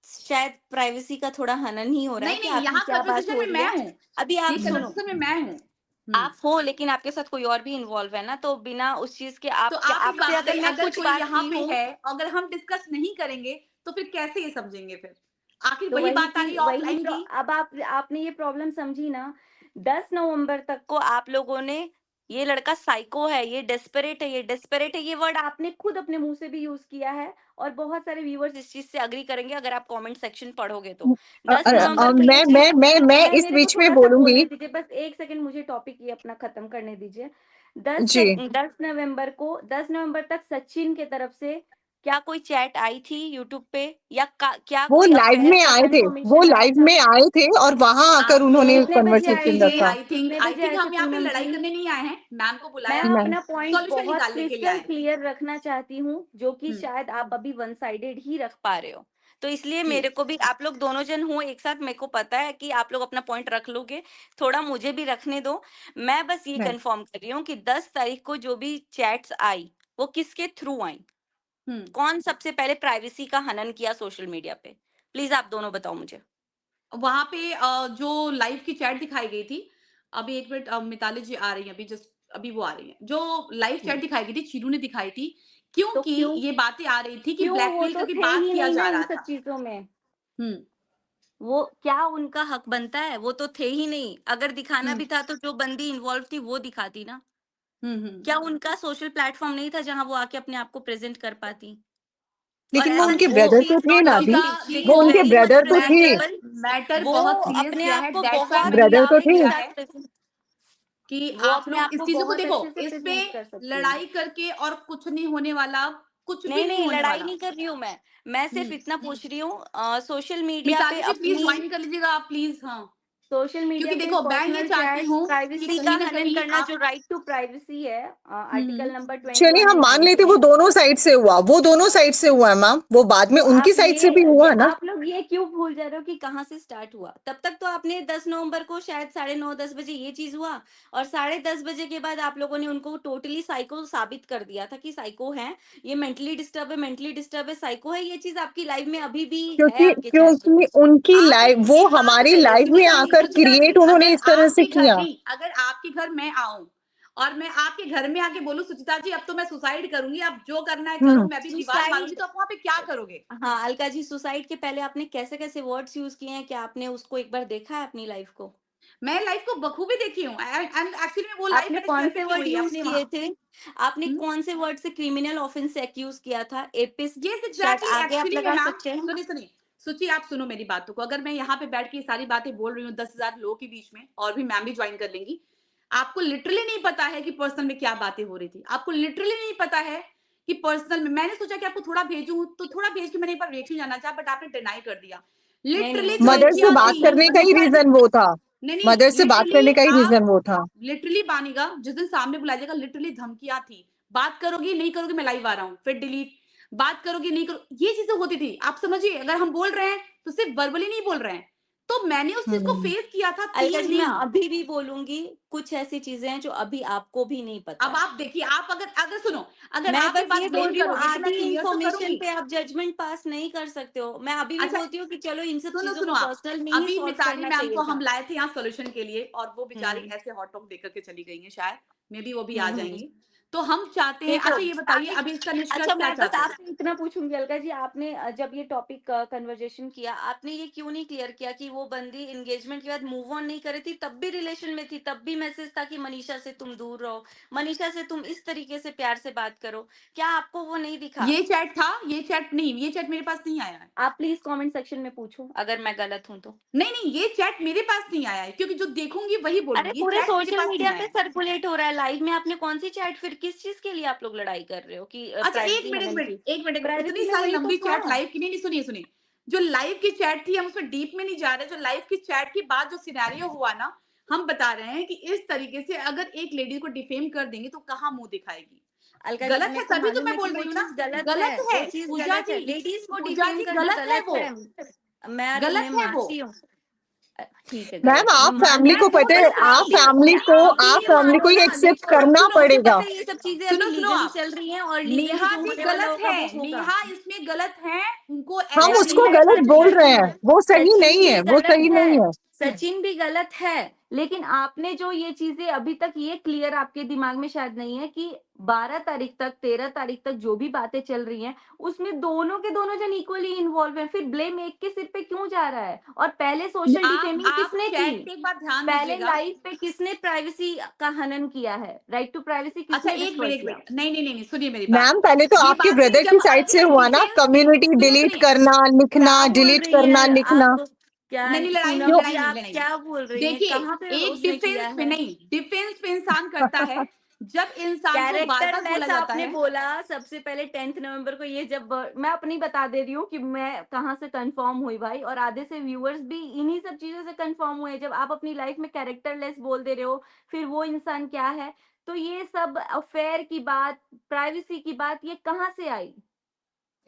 शायद प्राइवेसी का थोड़ा हनन ही हो रहा है नहीं कि नहीं, आपकी यहाँ क्या बात कन्वर्सेशन हो में रही मैं है। हूँ, अभी ये आप सुनो, कन्वर्सेशन में मैं हूँ। आप हो लेकिन आपके साथ कोई और भी इन्वॉल्व है ना, तो बिना उस चीज के तो आप क्या, आप एक बात आपसे अगर बताइए, मैं अगर कुछ कोई बात यहाँ की पे हूँ, है, अगर हम डिस्कस नहीं करेंगे तो फिर कैसे ये समझेंगे फिर? आखिर तो वही बात आ गई ऑफलाइन की। अब आपने ये प्रॉब्लम समझी ना। 10 नवंबर तक को आप लोगों ने, ये लड़का साइको है, ये डेस्परेट है, ये डेस्परेट है, ये वर्ड आपने खुद अपने मुंह से भी यूज किया है। और बहुत सारे व्यूअर्स इस चीज से अग्री करेंगे अगर आप कमेंट सेक्शन पढ़ोगे तो। 10 नवंबर को ये चीज, मैं मैं इस मेरे को बीच में थोड़ा सा बोलूंगी। बोलने दीजिए, बस एक सेकंड मुझे टॉपिक ये अपना खत्म करने दीजिए। 10 जी, 10 नवंबर तक सचिन के तरफ से क्या कोई चैट आई थी यूट्यूब पे, या क्या वो कोई लाइव अफेयर में का आए थे, वो कंफर्मेशन आया लाइव था? में आए थे और वहां आकर आपको उन्होंने कितने बजे आए कन्वर्सेशन थे? रखा। कितने आई बजे थिंक आए थे हम यहाँ पे पूनम लड़ाई जी? करने नहीं आए हैं, मैम को मैं बुलाया है, नहीं, अपना पॉइंट सॉल्यूशन बहुत निकालने के लिए क्रिस्टल आए हैं। क्लियर रखना चाहती हूँ, जो कि हम्म, शायद आप अभी वन साइडेड ही रख पा रहे हो। तो इसलिए जी मेरे को भी, आप लोग दोनों जन हो एक साथ, मेरे को पता है कि आप लोग अपना पॉइंट रख लोगे, थोड़ा मुझे भी रखने दो। मैं बस ये नहीं। कंफर्म कर रही हूँ कि 10 तारीख को जो भी चैट्स आई वो किसके थ्रू आई, हम्म। कौन सबसे पहले प्राइवेसी का हनन किया सोशल मीडिया पे? प्लीज आप दोनों बताओ मुझे। वहां पे जो लाइव की चैट दिखाई गई थी, अभी एक मिनट, मिताली जी आ रही हैं, अभी जस्ट अभी वो आ रही हैं, जो लाइव हम्म, चैट दिखाई गई थी चीनू ने दिखाई थी, तो क्योंकि क्यों, ये बातें आ रही थी कि क्यों वो ब्लैकमेल तो करके थे बात ही किया नहीं ना जा इन रहा सब था। चीजों में। हम्म वो क्या उनका हक बनता है? वो तो थे ही नहीं। अगर दिखाना हम्म भी था तो जो बंदी इन्वॉल्व थी वो दिखाती ना। हम्म। क्या उनका सोशल प्लेटफॉर्म नहीं था जहां वो आके अपने आप को प्रेजेंट कर पाती? और लेकिन वो ऐसा उनके नहीं कि ब्रदर शी तो इज थे नॉट ना अभी। रुचिका, टॉकिंग, शी वो इज देखो, उनके वेरी मच ब्रदर तो थे। प्रेजेंटेबल। मैटर वो बहुत सीरियस अपने गया आप है, को दैट्स व्हाई बहुत मैंने ये ब्रदर तो आपको दिखावे के थे। किया साथ है प्रेजेंट, कि वो आप अपने लोग आप इस को चीजों को बहुत देखो, अच्छे से इस पे प्रेजेंट कर सकती है। लड़ाई करके और कुछ नहीं होने वाला, कुछ भी नहीं नहीं नहीं, होने लड़ाई वाला। नहीं कर रही हूँ मैं सिर्फ हम्म इतना पूछ रही हूँ सोशल मीडिया पे मिताली जी प्लीज अपनी, ज्वाइन कर लीजिएगा आप प्लीज। हाँ, सोशल मीडिया क्योंकि पे देखो मैं ये पर्सनल चाहती चैट्स, हूँ कि प्राइवेसी का कहीं ना हनन कहीं करना, आप जो राइट टू प्राइवेसी है आर्टिकल नंबर चलिए 21 हम एंड मान लेते 19। वो दोनों साइड से हुआ, वो दोनों साइड से हुआ है मैम, वो बाद में तो उनकी आप साइड से भी हुआ है ना। आप लोग ये क्यों भूल जा रहे हो कि कहाँ से स्टार्ट हुआ? तब तक तो आपने 10 नवंबर को शायद 9:30 10 बजे ये चीज हुआ, और 10:30 बजे के बाद आप लोगों ने उनको टोटली साइको साबित कर दिया था कि साइको है, ये मेंटली डिस्टर्ब है, साइको है। ये चीज आपकी लाइव में अभी भी है क्योंकि आपके चैट पे। क्योंकि उनकी आप लाइव, एक वो एक बात हमारी बताइए, लाइव में सुचिता जी, आकर सुचिता जी, क्रिएट उन्होंने अगर इस तरह से आपके घर किया। नहीं, अगर आपके घर मैं आऊं और मैं आपके घर में आके बोलूं सुचिता जी अब तो मैं सुसाइड करूंगी, आप जो करना है करो, हम्म। मैं भी दीवार मारूंगी, सुसाइड, तो आप वहां पे क्या करोगे? हाँ अलका जी, सुसाइड के पहले आपने कैसे कैसे वर्ड्स यूज किए हैं? क्या आपने उसको एक बार देखा है अपनी लाइफ को? मैं लाइफ को बखूबी देखी हूँ, एंड एक्चुअली में वो लाइफ आपने मैंने कौन शेयर भी से की वर्ड हुई है यूज अपने वहां। किए थे? आपने हम्म? कौन से वर्ड से क्रिमिनल ऑफेंस से एक्यूज किया था? एपिस्ट, यस शायद एग्जैक्टली, आगे आप एक्चुअली में लगा मैम, सकते हैं। सुनिए सुनिए, सुची आप सुनो मेरी बातों को, अगर मैं यहाँ पे बैठ के ये सारी बातें बोल रही हूँ 10,000 लोगों के बीच में, और भी मैम भी ज्वाइन कर लेंगी, आपको लिटरली नहीं पता है कि पर्सनल में क्या बातें हो रही थी, आपको लिटरली नहीं पता है कि पर्सनल में मैंने सोचा कि आपको थोड़ा भेजूं, तो थोड़ा भेज के मैंने एक बार रिएक्शन जाना चाहा, बट आपने डिनाई कर दिया। नहीं नहीं, लिटरली मुझे मदर से धमकियां बात थी, करने का ही सुचिता जी, रीजन वो था। नहीं मदर नहीं, से बात लिटरली करने का ही आप रीजन वो था। लिटरली मानेगा, जिस दिन सामने बुला जाएगा, लिटरली धमकियां थी, बात करोगी नहीं करोगी मैं लाइव आ रहा हूँ, फिर डिलीट, बात करोगी नहीं करो, ये चीजें होती थी। आप समझिए, अगर हम बोल रहे हैं तो सिर्फ वर्बली नहीं बोल रहे हैं। तो मैंने उस चीज को हम्म। फेस किया था अलका 3 जी, मैं दिन। अभी भी बोलूंगी, कुछ ऐसी चीजें हैं जो अभी आपको भी नहीं पता अब है। आप देखिए, आप अगर अगर सुनो, अगर मैं आप ये बस बात ये बोल ब्लेम रही हूँ, करोगे तो आधी मैं क्लियर तो इंफॉर्मेशन करूंगी। पे आप जजमेंट पास नहीं कर सकते हो। मैं अभी भी अच्छा, बोलती हूँ कि चलो इन सब सुनो चीजों सुनो, को आप पर्सनल में ही अभी सॉल्व मिताली करना मैम को चाहिए हम था। लाए थे यहाँ सोल्यूशन के लिए, और वो बेचारी हम्म ऐसे हॉट टॉक देकर के चली गई हैं, शायद मे बी वो भी आ हम्म। जाएंगी। तो हम चाहते हैं, देखो, अच्छा ये बताइए आपने- अभी इसका निष्कर्ष अच्छा क्या मैं बस चाहते हैं? आपसे इतना पूछूंगी अलका जी, आपने जब ये टॉपिक कन्वर्जेशन किया, आपने ये क्यों नहीं क्लियर किया कि वो बंदी एंगेजमेंट के बाद मूव ऑन नहीं कर रही थी, तब भी रिलेशन में थी, तब भी मैसेज था कि मनीषा से तुम दूर रहो, मनीषा से तुम इस तरीके से प्यार से बात करो, क्या आपको वो नहीं दिखा? ये चैट था, ये चैट नहीं, ये चैट मेरे पास नहीं आया है। आप प्लीज कमेंट सेक्शन में पूछो अगर मैं गलत हूं तो। नहीं, ये चैट मेरे पास नहीं आया है, क्योंकि जो देखूंगी वही अरे बोलूंगी। ये पूरे चैट मेरे सोशल पास मीडिया नहीं पे आया है। सर्कुलेट हो रहा है लाइव में, आपने कौन सी चैट, फिर किस चीज के लिए आप लोग लड़ाई कर रहे हो कि अच्छा एक प्राइवेसी मिनट, एक हनन मिनट, की? एक मिनट, प्राइवेसी इतनी में सारी वही तो लंबी चैट था। लाइव की नहीं, सुनिए सुनिए, जो लाइव की चैट थी हम उसमें डीप में नहीं जा रहे। जो लाइव की चैट के बाद जो सिनेरियो हुआ ना, हम बता रहे हैं कि इस तरीके से अगर एक लेडी को डिफेम कर देंगे तो कहाँ मुंह दिखाएगी। अलका जी, गलत है, मेरे को तभी तो मालूम मैं है कि बोल वो रही हूँ ना, चीज गलत है, गलत वो है चीज पूजा गलत है, जी, लेडीज को पूजा डिफेम जी करना गलत है गलत वो, है। मैं उन्हें गलत है वो। मानती हूँ। ठीक है, मैम गलत है, मैं आप मान फैमिली रही को हूँ, पता है, बट आप आप भी फैमिली को आप भी आप ये फैमिली को मानो ये ना। एक्सेप्ट देखो, करना सुनो, मुझे पड़ेगा। पता है ये सब चीजें अभी सुनो सुनो लीगली आप, चल रही हैं और लीगली नेहा जो जी होने वाला गलत होगा है, वो होगा। नेहा इसमें गलत है, उनको हम ऐसा उसको नहीं सचिन गलत करना बोल रहे चाहिए। हैं, वो सही सचिन नहीं भी है, वो गलत सही है, नहीं है। सचिन भी गलत है, लेकिन आपने जो ये चीजें अभी तक, ये क्लियर आपके दिमाग में शायद नहीं है कि 12 तारीख तक 13 तारीख तक जो भी बातें चल रही हैं उसमें दोनों के दोनों जन इक्वली इन्वॉल्व हैं, फिर ब्लेम एक के सिर पे क्यों जा रहा है? और पहले सोशल डिफेमिंग आप किसने की? चैट पे एक बार ध्यान पहले दीजिएगा। लाइव पे किसने प्राइवेसी का हनन किया है? राइट टू प्राइवेसी अच्छा किसने एक मिनट, डिस्ट्रॉय एक किया? मिनट, नहीं नहीं नहीं नहीं, सुनिए मेरी बात। मैम पहले तो ये आपके बातें ब्रदर की जब साइड से आएंगी हुआ ना, डिफेंस, कम्युनिटी सुनिए डिलीट सुनिए, करना, लिखना, क्या बोल डिलीट रही करना, हैं लिखना। आप? क्या नहीं नहीं, लड़ाई नहीं, क्यों? पूनम जी, लड़ाई नहीं, आप लड़ाई नहीं। क्या बोल रही हैं? देखिए, कहाँ पे एक उसने किया डिफेंस पे है? नहीं, डिफेंस पे इंसान करता है जब इंसान को बार कैरेक्टर बार बोला लेस जाता आपने है। बोला सबसे पहले 10th नवंबर को, ये जब मैं अपनी बता दे रही हूँ कि मैं कहाँ से कंफर्म हुई भाई, और आधे से व्यूअर्स भी इन्हीं सब चीजों से कंफर्म हुए। जब आप अपनी लाइफ में कैरेक्टर लेस बोल दे रहे हो, फिर वो इंसान क्या है? तो ये सब अफेयर की बात, प्राइवेसी की बात, ये कहाँ से आई?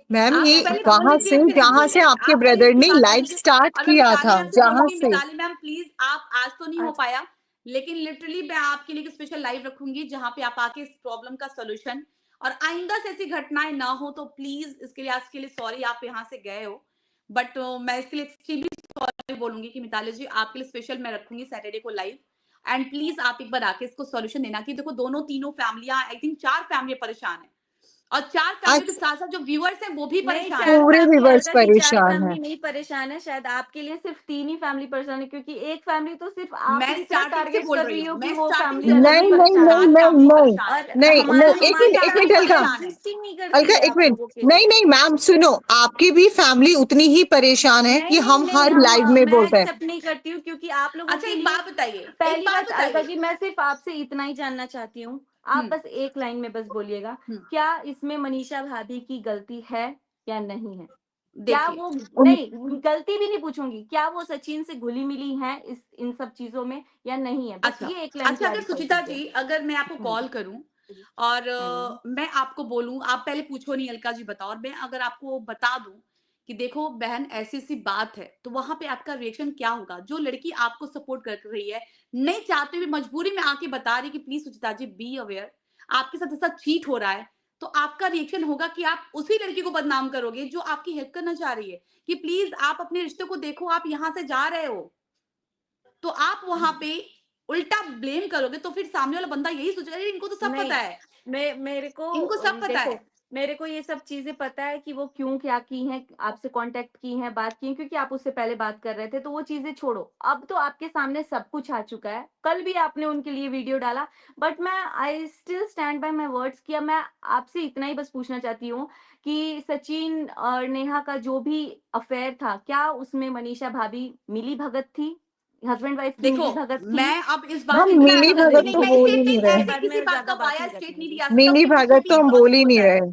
मैम आप ये पहले बोल वहां लीजिए, से फिर जहां से सुनिए, आपके आप पहले ब्रदर इसकी ने बात लाइव सुनिए। स्टार्ट और मैं किया मिताली था, मैम से जहां बोलूंगी, से। मिताली मैम प्लीज, आप आज तो नहीं हो अच्छा, पाया, लेकिन लिटरली मैं आपके लिए स्पेशल लाइव रखूंगी जहां पे आप आके इस प्रॉब्लम का सोल्यूशन, और आइंदा से ऐसी घटनाएं ना हो तो प्लीज इसके लिए, आज के लिए सॉरी, आप यहाँ से गए हो, बट मैं इसके लिए एक्सट्रीमली सॉरी बोलूंगी कि मिताली जी आपके लिए स्पेशल मैं रखूंगी सैटरडे को लाइव, एंड प्लीज आप एक बार आके इसको सॉल्यूशन देना। कि देखो दोनों तीनों फैमिलियां, आई थिंक 4 फैमिली परेशान है, और 4 फैमिली के आज साथ साथ जो व्यूअर्स हैं वो भी नहीं परेशान है। 4 पूरे फैमिली, व्यूवर्स अलका जी 4 परेशान है। फैमिली नहीं परेशान है, शायद आपके लिए सिर्फ 3 ही फैमिली परेशान है, क्योंकि एक फैमिली तो सिर्फ आप मैं ही इतना स्टार्टिंग से टारगेट बोल कर रही रही हूँ, हो कि मैं वो स्टार्टिंग से फैमिली बोल अलग रही ही नहीं हूँ, नहीं परेशान नहीं है। 4 नहीं फैमिली नहीं परेशान है, और नहीं हमारा नहीं, वो एक भी हमारी मिनट, एक 4 मिनट फैमिली फैमिली तो अलका, परेशान है। एग्जिस्ट ही नहीं अलका करती है एक आप मिनट। लोगों के नहीं लिए। नहीं मैम सुनो, आपकी भी फैमिली उतनी ही परेशान है नहीं कि नहीं हम नहीं, हर लाइव में मैं बोलते हैं। एक्सेप्ट नहीं करती हूँ, क्योंकि आप लोगों अच्छा के एक लिए बात बताइए, एक पहली बात बात, अलका बताइए। जी मैं सिर्फ आपसे इतना ही जानना चाहती हूँ, आप हम्म बस एक लाइन में बस बोलिएगा, हम्म क्या इसमें मनीषा भाभी की गलती है या नहीं है? क्या देखिए, वो, उन- नहीं गलती भी नहीं पूछूंगी, क्या वो सचिन से घुली मिली हैं इस इन सब चीजों में या नहीं है? बस अच्छा, ये एक लाइन अच्छा अगर क्लैरिफाई सुचिता कीजिए। जी, अगर मैं आपको हम्म कॉल करूं और हम्म मैं आपको बोलूं, आप पहले पूछो नहीं अलका जी बताओ, और मैं अगर आपको बता दूं कि देखो बहन ऐसी सी बात है, तो वहां पे आपका रिएक्शन क्या होगा? जो लड़की आपको सपोर्ट कर रही है, नहीं चाहते हुए मजबूरी में आके बता रही कि please Suchita G be aware, आपके साथ ऐसा चीट हो रहा है, तो आपका रिएक्शन होगा कि आप उसी लड़की को बदनाम करोगे जो आपकी हेल्प करना चाह रही है, कि प्लीज आप अपने रिश्ते को देखो, आप यहाँ से जा रहे हो, तो आप वहां हम्म। पे उल्टा ब्लेम करोगे, तो फिर सामने वाला बंदा यही सोचेगा, "अरे, इनको तो सब पता नहीं, है, मेरे को इनको सब पता देखो, है।" मेरे को ये सब चीजें पता है कि वो क्यों क्या की हैं, आपसे कांटेक्ट की हैं, बात की हैं, क्योंकि आप उससे पहले बात कर रहे थे, तो वो चीजें छोड़ो, अब तो आपके सामने सब कुछ आ चुका है। कल भी आपने उनके लिए वीडियो डाला, बट मैं I still stand by my words, किया मैं आपसे इतना ही बस पूछना चाहती हूँ कि सचिन और नेहा का जो भी अफेयर था, क्या उसमें मनीषा भाभी मिली भगत थी? हस्बैंड वाइफ की देखो, मिली भगत थी? मैं अब इस बस बात हम पे इतना नहीं, मिली आंसर नहीं भगत नहीं, तो दीजिए, मैं बोल ही नहीं स्टेटमेंट इसके रहे। ऐसे बाद किसी मैं बात का ज्यादा बात वाया नहीं स्टेट करती नहीं मुझे। दिया सकता मिली उसके पीछे भगत भी तो हम बहुत बोल ही कुछ नहीं होता है। रहे।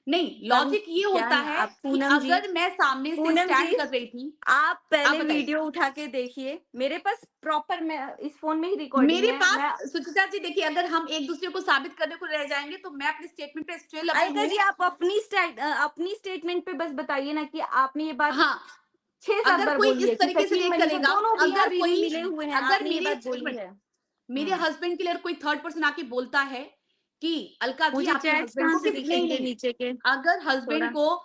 नहीं, कम लॉजिक ये क्या होता न, है आप कि पूनम जी, अगर मैं सामने से पूनम जी स्टैंड कर रही थी, आप आप पहले बताइए। वीडियो उठा के देखिए, मेरे पास प्रॉपर, मैं इस फोन में ही रिकॉर्डिंग मेरे है। मैं पास सुचिता जी देखिए, अगर हम एक दूसरे को साबित करने को रह जाएंगे तो मैं अपने स्टेटमेंट पे स्टिल अभी अलका हूँ। जी, आप अपनी स्टेटमेंट पे बस बताइए ना कि आपने ये बात हाँ, 6-7 अगर बार कोई बोली है इस कि तरीके से सचिन रिएक्ट मनीषा करेगा, दोनों मियाँ अगर बीवी कोई, मिले हुए हैं, अगर आपने ये मेरे, बात एक बोली मिनट, है। मेरे हस्बैंड के लिए कोई थर्ड पर्सन आके बोलता है कि अलका जी मुझे आपके चैट्स हस्बैंड कहाँ को से किसी, नहीं दिखेंगे नहीं, नीचे के? अगर हस्बैंड थोड़ा को,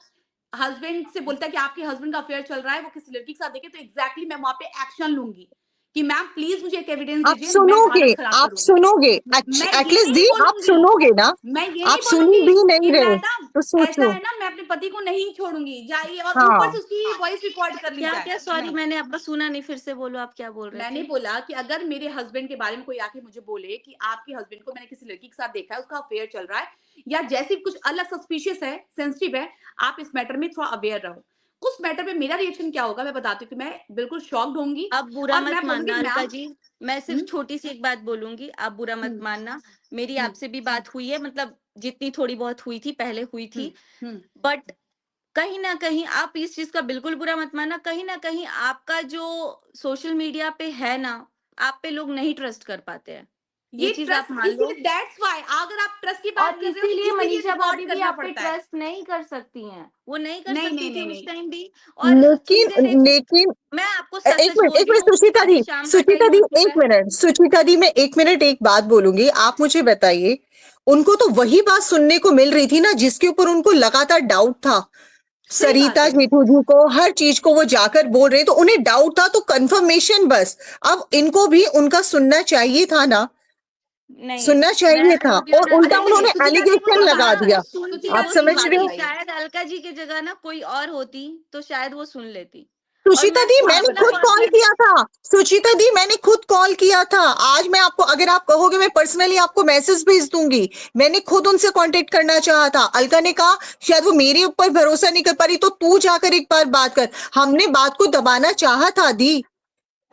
हस्बैंड से बोलता है कि आपके हस्बैंड का अफेयर चल रहा है, वो किसी लड़की के साथ देखे, तो एग्जैक्टली मैं वहां पे एक्शन लूंगी कि मैम प्लीज मुझे एक एविडेंस आप दीजिए, मैं सुनोगे, हालत खराब आप करूंगी। सुनोगे, मैं ये एटलीस्ट नहीं दी आप बोलूंगी, सुनोगे ना, मैं ये आप नहीं सुन बोलूंगी भी कि नहीं रहे, मैडम तो ऐसा सोचो। है ना, मैं अपने पति को नहीं छोड़ूंगी, जाइए, और ऊपर हाँ, से उसकी वॉइस रिकॉर्ड कर ली क्या जाए। क्या? सॉरी, नहीं, मैंने आपका सुना नहीं, फिर से बोलो, आप क्या बोल रहे मैंने थे? बोला कि अगर मेरे हस्बैंड के बारे में कोई आके मुझे बोले कि आपके हस्बैंड को मैंने किसी लड़की के साथ देखा है, उसका अफेयर चल रहा है, या जैसे कुछ अलग सस्पिशियस है, सेंसिटिव है, आप इस मैटर में थोड़ा अवेयर रहो। उस मैटर पे मेरा रिएक्शन क्या होगा मैं बताती हूँ कि मैं बिल्कुल शॉक्ड होंगी आप बुरा और मत मैं बोलूंगी मानना अलका मैम। जी, मैं सिर्फ हम्म, छोटी सी एक बात बोलूंगी, आप बुरा मत हम्म, मानना। मेरी हम्म, आपसे भी बात हुई है, मतलब जितनी थोड़ी बहुत हुई थी पहले हुई हम्म, थी, हम्म। बट कहीं ना कहीं आप इस चीज का बिल्कुल बुरा मत मानना, कहीं ना कहीं आपका जो सोशल मीडिया पे है ना, आप पे लोग नहीं ट्रस्ट कर पाते हैं, ये ये चीज आप ट्रस्ट मान लो। इसीलिए, दैट्स व्हाई अगर आप ट्रस्ट की बात और कर रहे हो तो इसीलिए इसीलिए मनीषा भाभी रिकॉर्ड भी करना आप पे पड़ता है। ट्रस्ट नहीं कर सकती हैं, वो नहीं कर नहीं सकती नहीं थी नहीं उस नहीं, टाइम भी। और लेकिन चीजें देखो, लेकिन मैं आपको सच एक सच मिनट, बोल एक रही मिनट, हूँ, सुचिता दी, अभी शाम का सुचिता टाइम दी, हो चुका एक है। मिनट, सुचिता दी, मैं एक मिनट एक बात बोलूंगी, आप मुझे बताइए, उनको तो वही बात सुनने को मिल रही थी ना जिसके ऊपर उनको लगातार डाउट था। सही बात सरिता है। जेठू जी को हर चीज को वो जाकर बोल रहे, तो उन्हें डाउट था, तो कंफर्मेशन बस। अब इनको भी उनका सुनना चाहिए था ना, नहीं, सुनना मैं चाहिए था, बोल रही हूँ और ना, उल्टा अच्छा चलिए उन्होंने सुचिता दी, एलिगेशन वो लगा सुना, दिया। वो सुनती, आप सुचिता वो दी एक समझ बात रहे सुनती, हो? बताइए। शायद अलका जी की जगह ना कोई और होती तो शायद वो सुन लेती। और सुचिता मैं दी, खुद आप मैंने अपना खुद बताइए। कॉल पर्सनली, किया था। सुचिता दी, मैंने खुद कॉल किया था। आज मैं आपको, अगर आप कहोगे, मैं पर्सनली आपको मैसेज भेज दूंगी। मैंने खुद उनसे कांटेक्ट करना चाहा था। अलका ने कहा शायद वो मेरे ऊपर भरोसा नहीं कर पा रही, तो तू जाकर एक बार बात कर। हमने बात को दबाना चाहा था दी,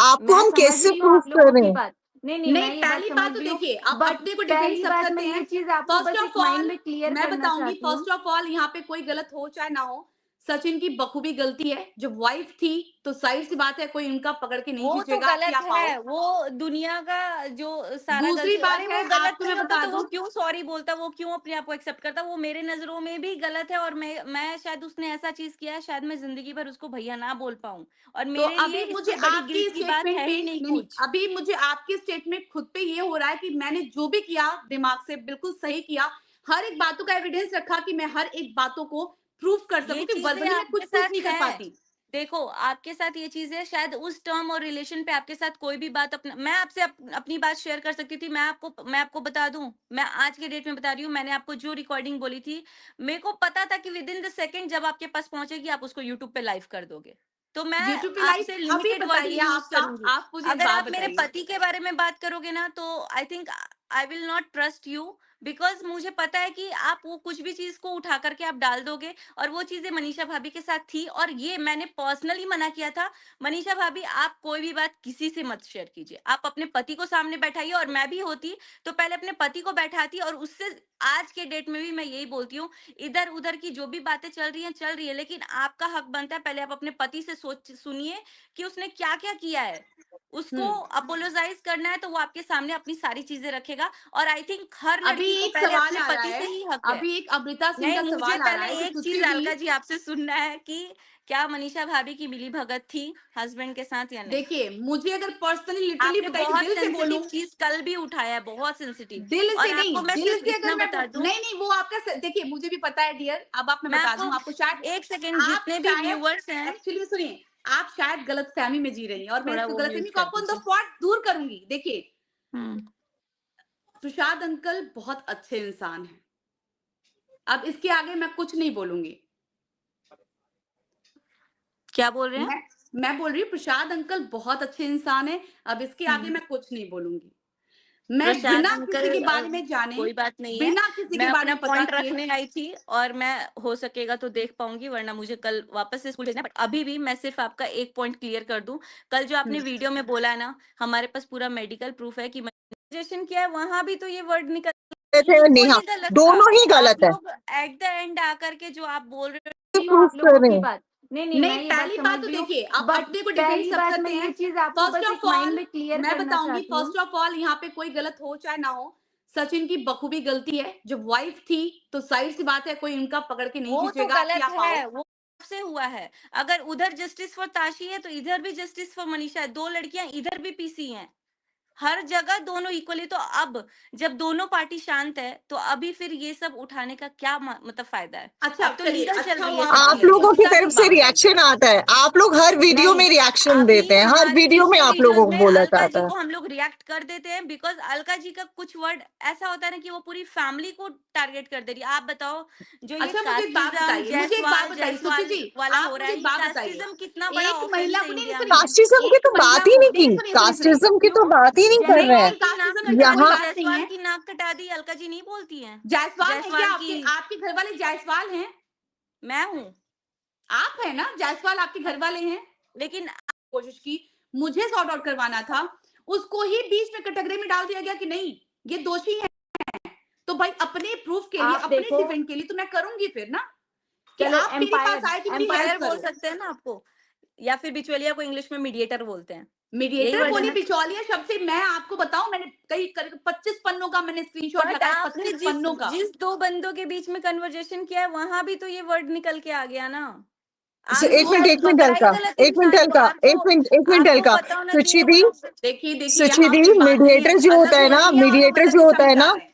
आपको मैं हम समझ कैसे रही हूँ प्रूव आप कर लोगों रहे की हैं? बात, नहीं नहीं, नहीं, मैं ये बात पहली समझ बात तो रही हूँ, देखिए, आप बट अपने को डिफेंड पहली सब बात मैं करते ये हैं। चीज आपको फर्स्ट बस एक ऑफ माइंड ऑल में क्लियर मैं करना बताऊंगी, चाहती हूँ। फर्स्ट ऑफ ऑल यहाँ पे कोई गलत हो चाहे ना हो, सचिन की बखूबी गलती है। जब वाइफ थी तो जाहिर सी बात है कोई उनका पकड़ के नहीं वो तो खींचेगा कि गलत आप आओ। है, वो दुनिया का जो सारा दूसरी गलती, बात अरे है, वो गलत आपको नहीं मैं होता बता तो वो दूं, क्यों सॉरी बोलता, वो क्यों अपने आप को एक्सेप्ट करता, वो मेरे नजरों में भी गलत है। और मैं शायद उसने ऐसा चीज किया है, शायद मैं जिंदगी भर उसको भैया ना बोल पाऊं, और तो मेरे लिए अभी मुझे इससे बड़ी आपकी गिल्ट की बात स्टेटमेंट है पे, ही नहीं नहीं नहीं, कुछ। अभी मुझे आपकी स्टेटमेंट खुद पे ये हो रहा है कि मैंने जो भी किया दिमाग से बिल्कुल सही किया, हर एक बातों का एविडेंस रखा कि मैं हर एक बातों को प्रूफ कर ये सकूं, कि चीजें वर्बली मैं आपके कुछ प्रूफ साथ नहीं कर हैं, पाती। देखो आपके साथ ये चीजें शायद उस टर्म और रिलेशन पे आपके साथ कोई भी बात, अपना मैं आपसे अपनी बात शेयर कर सकती थी। मैं आपको बता दूं, मैं आज के डेट में बता रही हूँ, मैंने आपको जो रिकॉर्डिंग बोली थी, मेरे को पता था कि विद इन द सेकेंड जब आपके पास पहुंचेगी आप उसको यूट्यूब पे लाइव कर दोगे, तो मैं यूट्यूब पे लाइव आपसे अभी लिमिटेड वर्ड ही बताइए यूज आपका, करूंगी। आप मुझे एक अगर बात आप मेरे बताइए। पति के बारे में बात करोगे ना, तो I think I will not trust you, because मुझे पता है कि आप वो कुछ भी चीज को उठा करके आप डाल दोगे, और वो चीजें मनीषा भाभी के साथ थी, और ये मैंने पर्सनली मना किया था। मनीषा भाभी, आप कोई भी बात किसी से मत शेयर कीजिए, आप अपने पति को सामने बैठाइए, और मैं भी होती तो पहले अपने पति को बैठाती, और उससे आज के डेट में भी मैं यही बोलती हूँ, इधर उधर की जो भी बातें चल रही है, लेकिन आपका हक बनता है पहले आप अपने पति से सोच सुनिए कि उसने क्या क्या किया है। उसको हम्म। अपोलोजाइज करना है तो वो आपके सामने अपनी सारी चीजें रखेगा, और आई थिंक हर अभी लड़की को एक पहले सवाल अपने आ रहा पति से है, ही हक है। अभी एक अमृता सिंह नहीं, का मुझे सवाल आ रहा पहले है कि एक कुछ चीज भी। अलका जी आपसे सुनना है कि क्या मनीषा भाभी की मिली भगत थी हस्बैंड के साथ या नहीं? देखिए, मुझे अगर पर्सनली लिटरली आपने बताइए, बहुत दिल से सेंसिटिव बोलूं, चीज कल भी उठाया है, बहुत सेंसिटिव। दिल और से आपको नहीं, मैं दिल सिर्फ से अगर इतना मैं बता दूं, नहीं नहीं, वो आपका देखिए मुझे भी पता है डियर, अब आप मैं मैं बता आपको दूं आपको, शायद एक सेकेंड, आप जितने भी शायद व्यूवर्स हैं, एक्चुअली सुनिए, आप शायद गलतफहमी में जी रही हैं, और मैं थोड़ा इसको वो गलतफहमी म्यूट को कर आपको ऑन द दीजिए। स्पॉट दूर करूंगी। देखिए, हम्म। सुशांत अंकल बहुत अच्छे इंसान हैं, अब इसके आगे मैं कुछ नहीं बोलूंगी। क्या बोल रहे हैं? मैं बोल रही हूँ प्रसाद अंकल बहुत अच्छे इंसान है, अब इसके आगे हम्म। मैं कुछ नहीं बोलूंगी। मैं प्रसाद बिना किसी के अंकल, बारे में जाने, कोई बात नहीं है, बिना किसी मैं के बारे अपना में पता पॉइंट किए, रखने आई थी, और मैं हो सकेगा तो देख पाऊंगी, वरना मुझे कल वापस से स्कूल भेजना है। बट अभी भी मैं सिर्फ आपका एक पॉइंट क्लियर कर दूं, कल जो आपने वीडियो में बोला है ना, हमारे पास पूरा मेडिकल प्रूफ है कि मैनिपुलेशन किया है, वहां भी तो ये वर्ड निकल, थे और बिल्कुल नेहा, ही गलत था। दोनों ही आप गलत है, लोग एट द एंड आकर के जो आप बोल रहे नहीं हो, प्रूफ आप कर लोगों रहे की हैं। बात, नहीं नहीं, नहीं, मैं ये बात पहली समझ बात तो रही हूँ, देखिए, आप बट अपने को डिफेंड पहली सब बात मैं करते ये हैं। चीज आपको बस एक माइंड में क्लियर मैं करना बताऊंगी, चाहती हूँ। फर्स्ट ऑफ ऑल यहाँ पे कोई गलत हो चाहे ना हो, सचिन की बखूबी गलती है। जब वाइफ थी तो जाहिर सी बात है कोई उनका पकड़ के नहीं वो तो खींचेगा कि गलत आप आओ। है, वो से हुआ है। अगर उधर जस्टिस फॉर ताशी है तो इधर भी जस्टिस फॉर मनीषा है, दो लड़कियां इधर भी पीसी हैं। हर जगह दोनों इक्वली। तो अब जब दोनों पार्टी शांत है तो अभी फिर ये सब उठाने का क्या मतलब फायदा है? अच्छा अब तो चलिए, लीगल चल अच्छा रही हुआ है आप सब आप बोल रही चीजें। हैं, लोगों की मुद्दा तरफ की से बात है। रिएक्शन आता है, आप लोग हर वीडियो नहीं, में रिएक्शन अभी देते हैं, हर हमारे वीडियो में पिछले आप वीडियोस लोगों को में बोला अलका जाता जी है। को हम लोग रिएक्ट कर देते हैं बिकॉज अलका जी का कुछ वर्ड ऐसा होता है ना कि वो पूरी फैमिली को टारगेट कर दे रही है। आप बताओ, जो ये अच्छा मुझे एक बात कास्टिज्म बताइए, मुझे एक बात जायसवाल बताइए सुची जायसवाल जी, वाला आप हो रहा मुझे है, एक ये बात बताइए। कास्टिज्म कितना बड़ा एक ऑफेंस महिला है को, नहीं नहीं, इंडिया सुनिए, में। कास्टिज्म की एक तो महिला बात ही को, नहीं नहीं नहीं, की, सुनिए सुनिए सुनिए, कास्टिज्म की तो क्यों? बात ही नहीं कर रहे जायसवाल हैं की नाक कास्टिज्म की कटा कोई दी, यहाँ। बात नहीं जायसवाल है। की नाक कटा दी, अलका जी नहीं बोलती हैं। जायसवाल है क्या? जायसवाल की आपके आपके घर वाले जायसवाल हैं? मैं हूँ, आप है ना जायसवाल, आपके घर वाले हैं? लेकिन कोशिश की, मुझे सॉर्ट आउट करवाना था, उसको ही बीच में कैटेगरी में डाल दिया गया कि नहीं ये दोषी है। तो भाई अपने प्रूफ के लिए, आप अपने देखो, डिफेंड के लिए तो मैं करूंगी फिर ना, कि चलो आप मेरे पास एम्पायर, आए कि मेरी हेल्प एम्पायर बोल करो। सकते हैं ना आपको, या फिर बिचौलिया को इंग्लिश में मीडिएटर बोलते हैं, यही मीडिएटर वर्ड है बोली, ना। बिचौलिया शब्द से मैं आपको बताऊं, मैंने कई 25 पन्नों का मैंने स्क्रीनशॉट बट लगाया, आपने 25 जिस पन्नों का। जिस दो बंदों के बीच में कन्वर्जेशन किया है वहां भी तो ये वर्ड निकल के आ गया ना। So, आप ये भी एक दो मिनट गलत, एक मिनट पकड़ा ही हल्का, गलत एक मिनट इंसान को। हल्का, आपको एक मिनट आपको हल्का। पता होना चाहिए सुचि वो दी, लोग। देखिए देखिए, सुचि यहाँ दी, पे बातें मीडिएटर जो होता अलग है हो ना, रही हैं और हम मीडिएटर गलत जो दिशा होता में है जा ना, रहे हैं।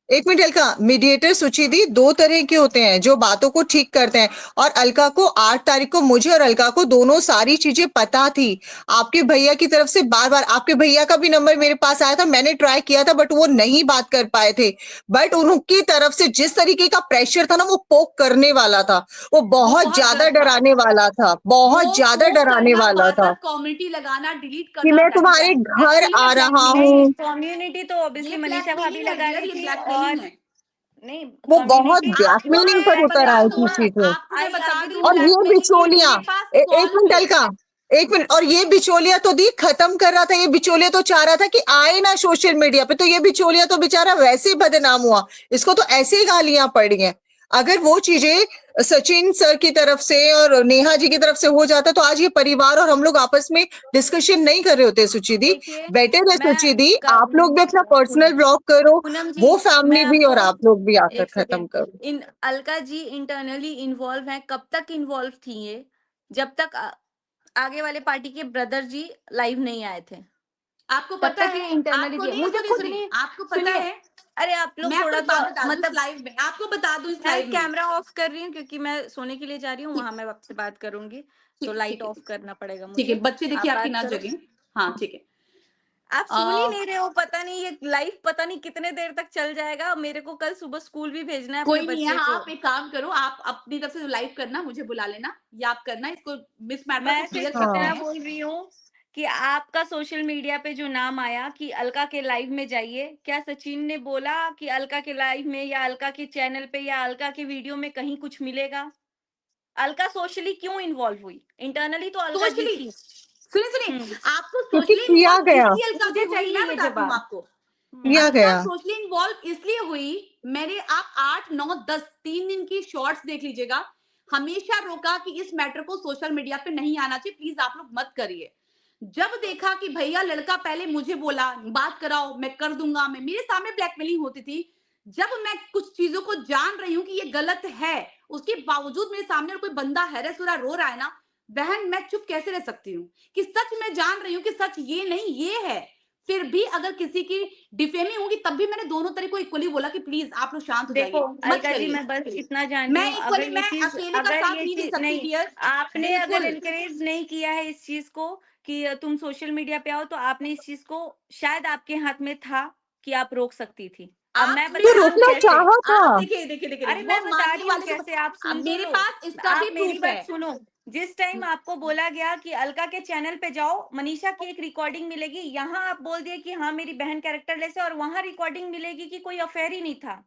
एक मिनट अलका, मीडिएटर सुचिदी दो तरह के होते हैं जो बातों को ठीक करते हैं। और अलका को 8 तारीख को, मुझे और अलका को दोनों सारी चीजें पता थी। आपके भैया की तरफ से बार बार, आपके भैया का भी नंबर मेरे पास आया था, मैंने ट्राई किया था बट वो नहीं बात कर पाए थे। बट उनकी तरफ से जिस तरीके का प्रेशर था ना, वो पोक करने वाला था, वो वो बहुत बहुत ज्यादा गलत था। डराने वाला था, बहुत वो ज्यादा पोक डराने करना, वाला बार था बार कम्युनिटी लगाना, डिलीट कि करना, मैं दैट इज तुम्हारे घर एक्चुअली आ में रहा ब्लैकमेलिंग है। हूँ। कम्युनिटी तो ऑब्वियसली ये मनीषा भाभी ब्लैकमेलिंग है लगा डियर, रही ये थी, ब्लैकमेलिंग और है। नहीं, वो बहुत कम्युनिटी ब्लैकमेलिंग पर मैं उतर बता आई थी दूं, चीजें। आपको मैं आई बता अग्री दूं, और विद ये ब्लैकमेलिंग है बिचौलिया, मेरे पास एक कॉल मिनट पे। अलका, एक मिनट, और ये बिचौलिया तो दी खत्म कर रहा था, ये बिचौलिया तो चाह रहा था कि आए ना सोशल मीडिया पे, तो ये बिचौलिया तो बेचारा वैसे ही बदनाम हुआ, इसको तो ऐसे ही गालियां पड़ी हैं। अगर वो चीजें सचिन सर की तरफ से और नेहा जी की तरफ से हो जाता तो आज ये परिवार और हम लोग आपस में डिस्कशन नहीं कर रहे होते। सुचि दी, देखिए, बेटर है मैं सुचि दी, आप लोग भी अपना पर्सनल ब्लॉग करो, पूनम जी, वो मैं फैमिली भी और आपको आप लोग भी आकर एक खत्म सेकेंड, करो। इन अलका जी इंटरनली इन्वॉल्व हैं। कब तक इन्वॉल्व थी ये? जब तक आगे वाले पार्टी के ब्रदर जी लाइव नहीं आए थे, आपको तब पता तक है, ये इंटरनली आपको थी। नहीं, मुझे सुनिए खुद सुनिए, नहीं, आपको पता सुनिए, है, अरे आप मैं लोग आपको थोड़ा एक बात सा बता दूं इस मतलब, लाइव में, आपको बता दूं इस मैं लाइव में। कैमरा ऑफ कर रही हूँ क्योंकि मैं सोने के लिए जा रही हूँ, ठीक वहां मैं आपसे बात करूंगी, तो ठीक लाइट ठीक है, ऑफ करना पड़ेगा ठीक है, मुझे। बच्चे देखिए आप आपकी बात ना करो। जगें। हाँ ठीक है। आप सुन ही आ, नहीं रहे हो, पता नहीं ये लाइव पता नहीं कितने देर तक चल जाएगा। मेरे को कल सुबह स्कूल भी भेजना है अपने कोई नहीं है, बच्चे हाँ, को। आप एक काम करो, आप अपनी तरफ से जो लाइव करना, मुझे बुला लेना, या आप करना, इसको मिस मैटर को मैं क्लियर सिर्फ करते इतना हाँ, हैं। बोल रही हूँ कि आपका सोशल मीडिया पे जो नाम आया कि अलका के लाइव में जाइए, क्या सचिन ने बोला कि अलका के लाइव में या अलका के चैनल पे या अलका के वीडियो में कहीं कुछ मिलेगा? अलका सोशली क्यों इन्वॉल्व हुई? इंटरनली तो अलका जी सोशली, थी। सुनिए सुनिए, हम्म, आपको क्योंकि सोशली किया इन्वॉल्व गया, इसलिए अलका जी मुझे हुई, चाहिए मैं ये बताती हूँ जवाब। आपको। किया अलका गया। सोशली इन्वॉल्व इसलिए हुई, मेरे आप 8 9 10 3 दिन की शॉर्ट्स देख लीजिएगा, हमेशा रोका कि इस मैटर को सोशल मीडिया पे नहीं आना चाहिए, प्लीज आप लोग मत करिए। जब देखा कि भैया लड़का पहले मुझे बोला बात कराओ, मैं कर दूंगा, मैं मेरे सामने ब्लैकमेलिंग होती थी, जब मैं कुछ चीजों को जान रही हूँ कि ये गलत है, उसके बावजूद मेरे सामने कोई बंदा हैरेस हो रहा, रो रहा है ना, बहन मैं चुप कैसे रह सकती हूँ? कि सच मैं जान रही हूँ कि सच ये नहीं ये है, फिर भी अगर किसी की डिफेमिंग होगी तब भी मैंने दोनों तरह को इक्वली बोला कि प्लीज आप लोग शांत हो देखो जाइए, मत अलका जी, करिए। मैं बस इतना जान रही मैं हूँ, इक्वली, मैं अकेले का अगर साथ ये नहीं दे चीज सकती नहीं, डियर, आपने अगर बिल्कुल। एनकरेज नहीं किया है इस चीज को कि तुम सोशल मीडिया पे आओ, तो आपने इस चीज को, शायद आपके हाथ में था कि आप रोक सकती थी। अब आप मैं सुनिए, तो बता रही हूँ रोकना कैसे। चाहा था। आप देखिए देखिए देखिए अरे देखिए, वो मैं बता मानने रही हूँ वाले को, कैसे, आप अब सुन तो मेरे लो। पास इसका आप भी मेरी प्रूफ है। बात सुनो। जिस टाइम आपको बोला गया कि अलका के चैनल पे जाओ, मनीषा की एक रिकॉर्डिंग मिलेगी, यहाँ आप बोल दिए कि हाँ मेरी बहन कैरेक्टर लेस है, और वहां रिकॉर्डिंग मिलेगी कि कोई अफेयर ही नहीं था।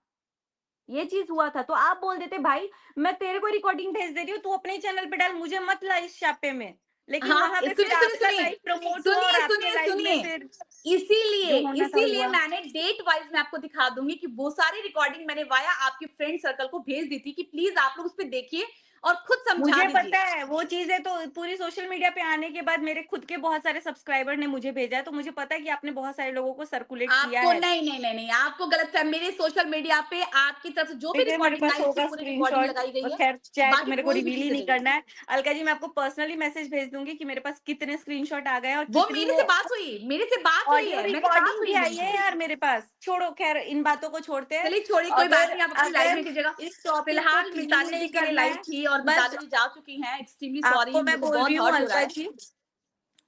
ये चीज हुआ था, तो आप बोल देते भाई मैं तेरे को रिकॉर्डिंग भेज दे रही हूँ, तू अपने चैनल पे डाल, मुझे मत ला इस छापे में। लेकिन हाँ वहां पे फिर सुनिए सुनिए आपका सुनिए लाइव प्रमोट हुआ और सुनिए आपके सुनिए लाइव में सुनिए, फिर इसीलिए जो होना था इसीलिए हुआ। मैंने डेट वाइज मैं आपको दिखा दूंगी कि वो सारी रिकॉर्डिंग मैंने वाया आपके फ्रेंड सर्कल को भेज दी थी कि प्लीज आप लोग उस पर देखिए, और खुद समझा मुझे दीजिए। पता है वो चीजें तो पूरी सोशल मीडिया पे आने के बाद मेरे खुद के बहुत सारे सब्सक्राइबर ने मुझे भेजा है, तो मुझे पता है कि आपने बहुत सारे लोगों को सर्कुलेट किया आपको है। नहीं, आपको गलत फहमी, मेरे सोशल मीडिया पे आपकी तरफ से जो भी देखिए मेरे रिकॉर्डिंग पास आई उसकी होगा पूरी रिकॉर्डिंग स्क्रीनशॉट, लगाई गई और है, खैर चैट बाकी मेरे को कोई भी रिवील ही चीजें नहीं नहीं है। करना है। अलका जी मैं आपको पर्सनली मैसेज भेज दूंगी कि मेरे पास कितने स्क्रीनशॉट आ गए हैं और वो कितनी मेरे वो से बात हुई, मेरे से बात हुई ऑडियो है, मैंने बात रिकॉर्डिंग हुई भी है आई मेरी है से। यार मेरे पास। छोड़ो खैर इन बातों को छोड़ते हैं। चलिए छोड़िए, कोई बात अगर नहीं, आप अपनी लाइफ अगर में कीजिएगा। इस टॉपिक को फिलहाल क्लीन मिताली नहीं दी के लिए करना लाइव है, थी और बस मिताली जी जा चुकी हैं, एक्सट्रीमली आपको सॉरी, मैं मेरे को बोल रही बहुत हूँ हर्ट हो रहा अलका है। जी,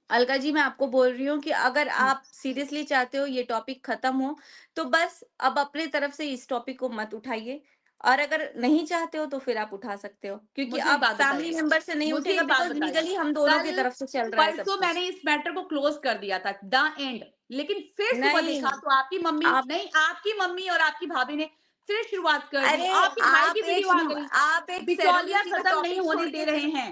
अलका जी मैं आपको बोल रही हूँ कि अगर आप सीरियसली चाहते हो ये टॉपिक खत्म हो, तो बस अब अपने तरफ से इस टॉपिक को मत उठाइए, और अगर नहीं चाहते हो तो फिर आप उठा सकते हो, क्योंकि मुझे एक अब बात फैमिली बताइए, मेंबर से नहीं मुझे उठेगा एक बात बिकॉज बताइए, लीगली हम दोनों की कल तरफ से चल रहा है सब परसों कुछ। मैंने इस मैटर को क्लोज कर दिया था, द एंड, लेकिन फिर सुबह नहीं देखा तो आपकी मम्मी आप नहीं, आपकी मम्मी और आपकी भाभी ने फिर शुरुआत कर दी, अरे आपके भाई की वीडियो आ गई, आप एक बिचौलिया सैरोगेसी का खत्म नहीं टॉपिक होने छोड़ दे के रहे हैं।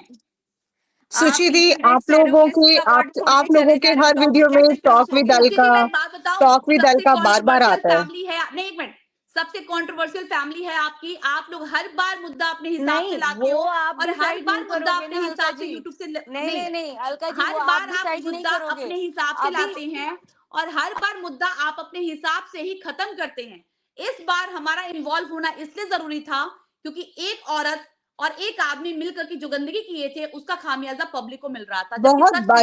आप सुचि दी, बीच में एक सैरोगेसी का वर्ड छोड़ के आप चले लोगों के जा रहे हो। हर टॉपिक वीडियो में कैसे फिनिश टॉक विद होगी? सुची दी, अलका, मैं एक बात बताऊं, टॉक विद सबसे अलका बार बार कंट्रोवर्शियल आता है। फैमिली है, नहीं एक मिनट, सबसे कंट्रोवर्शियल फैमिली है आपकी, आप लोग हर बार मुद्दा अपने हिसाब से नहीं लाते वो हो, आप और हर डिसाइड बार नहीं मुद्दा करोगे अपने ना अलका हिसाब से जी। यूट्यूब से नहीं नहीं, नहीं नहीं अलका जी, वो हर आप बार आप डिसाइड नहीं मुद्दा करोगे अपने हिसाब से अभी। लाते हैं, और हर बार मुद्दा आप अपने हिसाब से ही खत्म करते हैं। इस बार हमारा इन्वॉल्व होना इसलिए जरूरी था क्योंकि एक औरत और एक आदमी मिलकर की जो गंदगी किए थे उसका खामियाजा पब्लिक को मिल रहा था, जबकि बहुत सच मुझे पता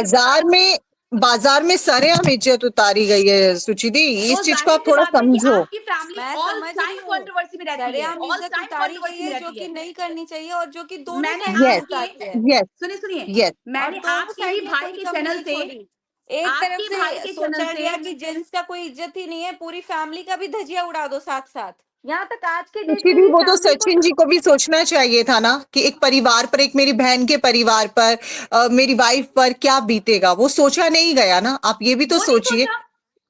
है। बाजार में सरेआम इज्जत उतारी गई है सुचि दी, तो इस चीज को जाहिर आप सी थोड़ा बात है कि समझो। आपकी फैमिली मैं ऑल समझ रही टाइम हूँ, कंट्रोवर्सी में रहती है, सरेआम ऑल इज्जत टाइम उतारी गई कंट्रोवर्सी में है जो रहती कि है। नहीं करनी चाहिए, और जो कि दोनों मैंने साइड में यस, आपके, उतारी है, यस, सुनिए, यस। और मैंने दोनों आपके ही साइड में भाई कोई के कमी चैनल नहीं से, छोड़ी। एक तरफ आपके भाई से के चैनल सोचा से गया कि जेंट्स का कोई इज्जत ही नहीं है, पूरी फैमिली का भी धजिया उड़ा दो साथ साथ। यहाँ तक आज के डेट सुचि में दी, भी वो तो फैमिली को सचिन जी को भी सोचना चाहिए था ना कि एक परिवार पर, एक मेरी बहन के परिवार पर, मेरी वाइफ पर क्या बीतेगा, वो सोचा नहीं गया ना। आप ये भी तो वो नहीं सोचिए। सोचा।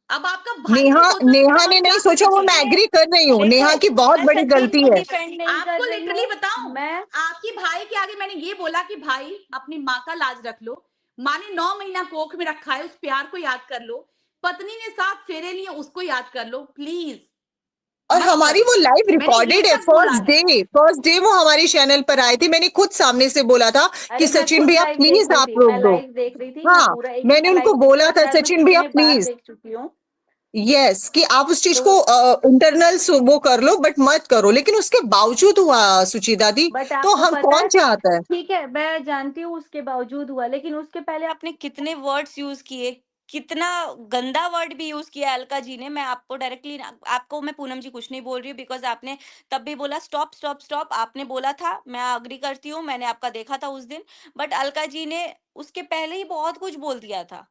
अब आपका भाई नहीं नेहा सोचा तो नेहा हम ने नहीं क्या कर सोचा, वो मैं सकें? एग्री कर रही हूँ, देखो, नेहा की बहुत मैं बड़ी सचिन गलती को है। डिफेंड नहीं कर आपको रही लिटरली हूँ बताऊं, मैं। आपकी भाई के आगे मैंने ये बोला कि भाई अपनी माँ का लाज रख लो, माँ ने 9 महीना कोख में रखा है, उस प्यार को याद कर लो, पत्नी ने 7 फेरे लिए उसको याद कर लो प्लीज, और मत हमारी करो। वो लाइव मैंने ये रिकॉर्डेड है, तक बोला है। फर्स्ट डे वो हमारे चैनल पर आए थे, मैंने खुद सामने से बोला था कि अरे मैं सचिन खुद भैया लाइव देख प्लीज रही आप थी, रोक मैं दो। लाइव देख रही थी, मैं हाँ, पूरा एक मैंने घंटा उनको लाइव देखा बोला और था शायद मैं सचिन भैया कितने बार प्लीज, देख चुकी हूँ। यस, कि आप उस चीज तो को इंटरनल वो कर लो बट मत करो, लेकिन उसके बावजूद हुआ सुचिता दी। बट तो आपको हम पता कौन है, चाहता है। ठीक है मैं जानती हूँ उसके बावजूद हुआ, लेकिन उसके पहले आपने कितने वर्ड्स यूज किए, कितना गंदा वर्ड भी यूज किया अलका जी ने। मैं आपको डायरेक्टली, आपको मैं पूनम जी कुछ नहीं बोल रही हूँ बिकॉज आपने तब भी बोला स्टॉप स्टॉप स्टॉप, आपने बोला था, मैं अग्री करती हूँ, मैंने आपका देखा था उस दिन। बट अलका जी ने उसके पहले ही बहुत कुछ बोल दिया था,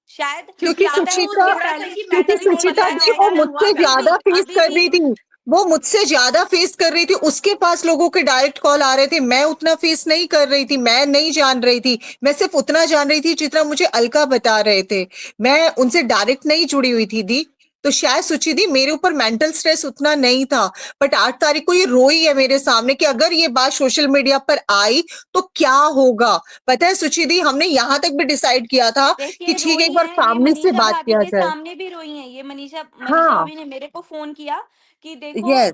शायद क्योंकि क्या पता है आपको वो उसके उसके पहले पहले की क्योंकि मैटर ही नहीं सोच पता सुचिता है रहा जी कि वो है क्या ना। हुआ मुझसे क्या अभी नहीं। ज्यादा फेस अभी कर भी रही थी, वो मुझसे ज्यादा फेस कर रही थी, उसके पास लोगों के डायरेक्ट कॉल आ रहे थे, मैं उतना फेस नहीं कर रही थी, मैं नहीं जान रही थी, मैं सिर्फ उतना जान रही थी जितना मुझे अलका बता रहे थे, मैं उनसे डायरेक्ट नहीं जुड़ी हुई थी दी। तो शायद सुचि दी मेरे ऊपर मेंटल स्ट्रेस उतना नहीं था, बट 8 तारीख को ये रोई है मेरे सामने कि अगर ये बात सोशल मीडिया पर आई तो क्या होगा। पता है सुचि दी, हमने यहाँ तक भी डिसाइड किया था कि देखिए ठीक है एक रोई बार हैं, ये सामने से मनीषा बात भाभी किया के जाए। सामने भी रोई हैं, ये मनीषा मनीषा हाँ, भाभी ने मेरे को फोन किया कि देखो यस,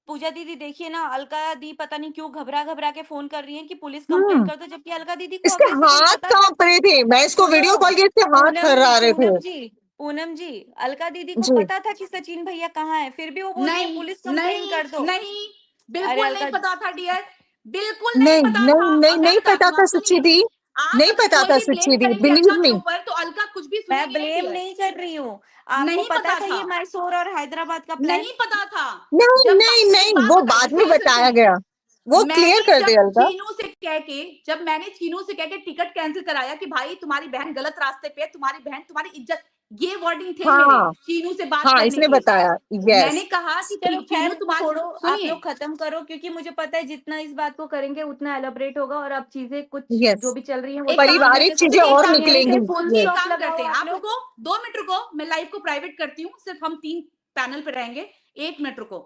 पूजा दीदी देखिए ना, अलका दी पता नहीं क्यों घबरा घबरा के फोन कर रही हैं कि पुलिस कंप्लेंट हम्म, कर दो, जबकि अलका दीदी को इसके अगले सेकंड हाथ पता था। कांप रहे थे, मैं इसको सुनो, वीडियो कॉल किया, इसके हाथ थर्रा रहे थे। पूनम जी अलका दीदी को जी, पता था कि सचिन भैया कहाँ है, फिर भी वो बोल रही है नहीं पुलिस कंप्लेंट नहीं कर दो। नहीं, अरे बिल्कुल नहीं अलका पता था डियर, बिल्कुल नहीं नहीं पता नहीं था। नहीं अगर नहीं पता था सुचि सुनिए, दी, आप नहीं अगर पता कोई था भी ब्लेम सुचि दी, करेंगे अलका बिलीव के मी। ऊपर तो अलका कुछ भी मैं सुनेगी नहीं ब्लेम डियर। नहीं कर रही हूँ, आपको नहीं पता पता था था, ये मैसूर और हैदराबाद का प्लान। नहीं पता था। नहीं जब नहीं एक नहीं, बात वो बताइए, बाद में सुनिए बताया सुनिए, गया, वो क्लियर मैंने कर जब दे अलका। चीनू से कह के टिकट कैंसिल कराया कि भाई तुम्हारी बहन गलत रास्ते पे है, तुम्हारी बहन तुम्हारी इज्जत, ये वर्डिंग थे मेरे हाँ चीनू से बात हाँ, करने इसने के। बताया, मैंने यस। कहा कि चलो चीनू खैर तुम्हारे, छोड़ो, आप सुनिए, लोग खत्म करो, क्योंकि मुझे पता है जितना इस बात को करेंगे उतना एलोबरेट होगा, और अब चीजें कुछ जो यस, भी चल रही हैं वो एक काम तमाम पारिवारिक जगह से चीजें सुनिए, एक और काम यहीं करिए, पे निकलेंगी। फुल सुनिए, यस, एक स्टॉप काम करते लगाओ हैं, आप आप लोग। रुको, 2 मिनट रुको, मैं लाइव को प्राइवेट करती हूँ, सिर्फ हम 3 पैनल पे रहेंगे, 1 मिनट रुको,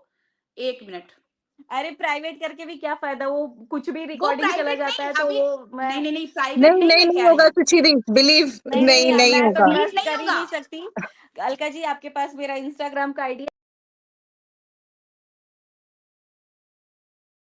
1 मिनट। अरे प्राइवेट करके भी क्या फायदा, वो कुछ भी वो रिकॉर्डिंग चला प्राइवेट जाता नहीं है तो अभी, वो मैं नहीं प्राइवेट नहीं नहीं नहीं मैं नहीं कह रही होगा हूँ, सुचि दी, बिलीव, नहीं नहीं नहीं नहीं मैं तो होगा। बिलीव ट्रस्ट नहीं कर ही होगा। नहीं सकती। अलका जी आपके पास मेरा इंस्टाग्राम का आईडी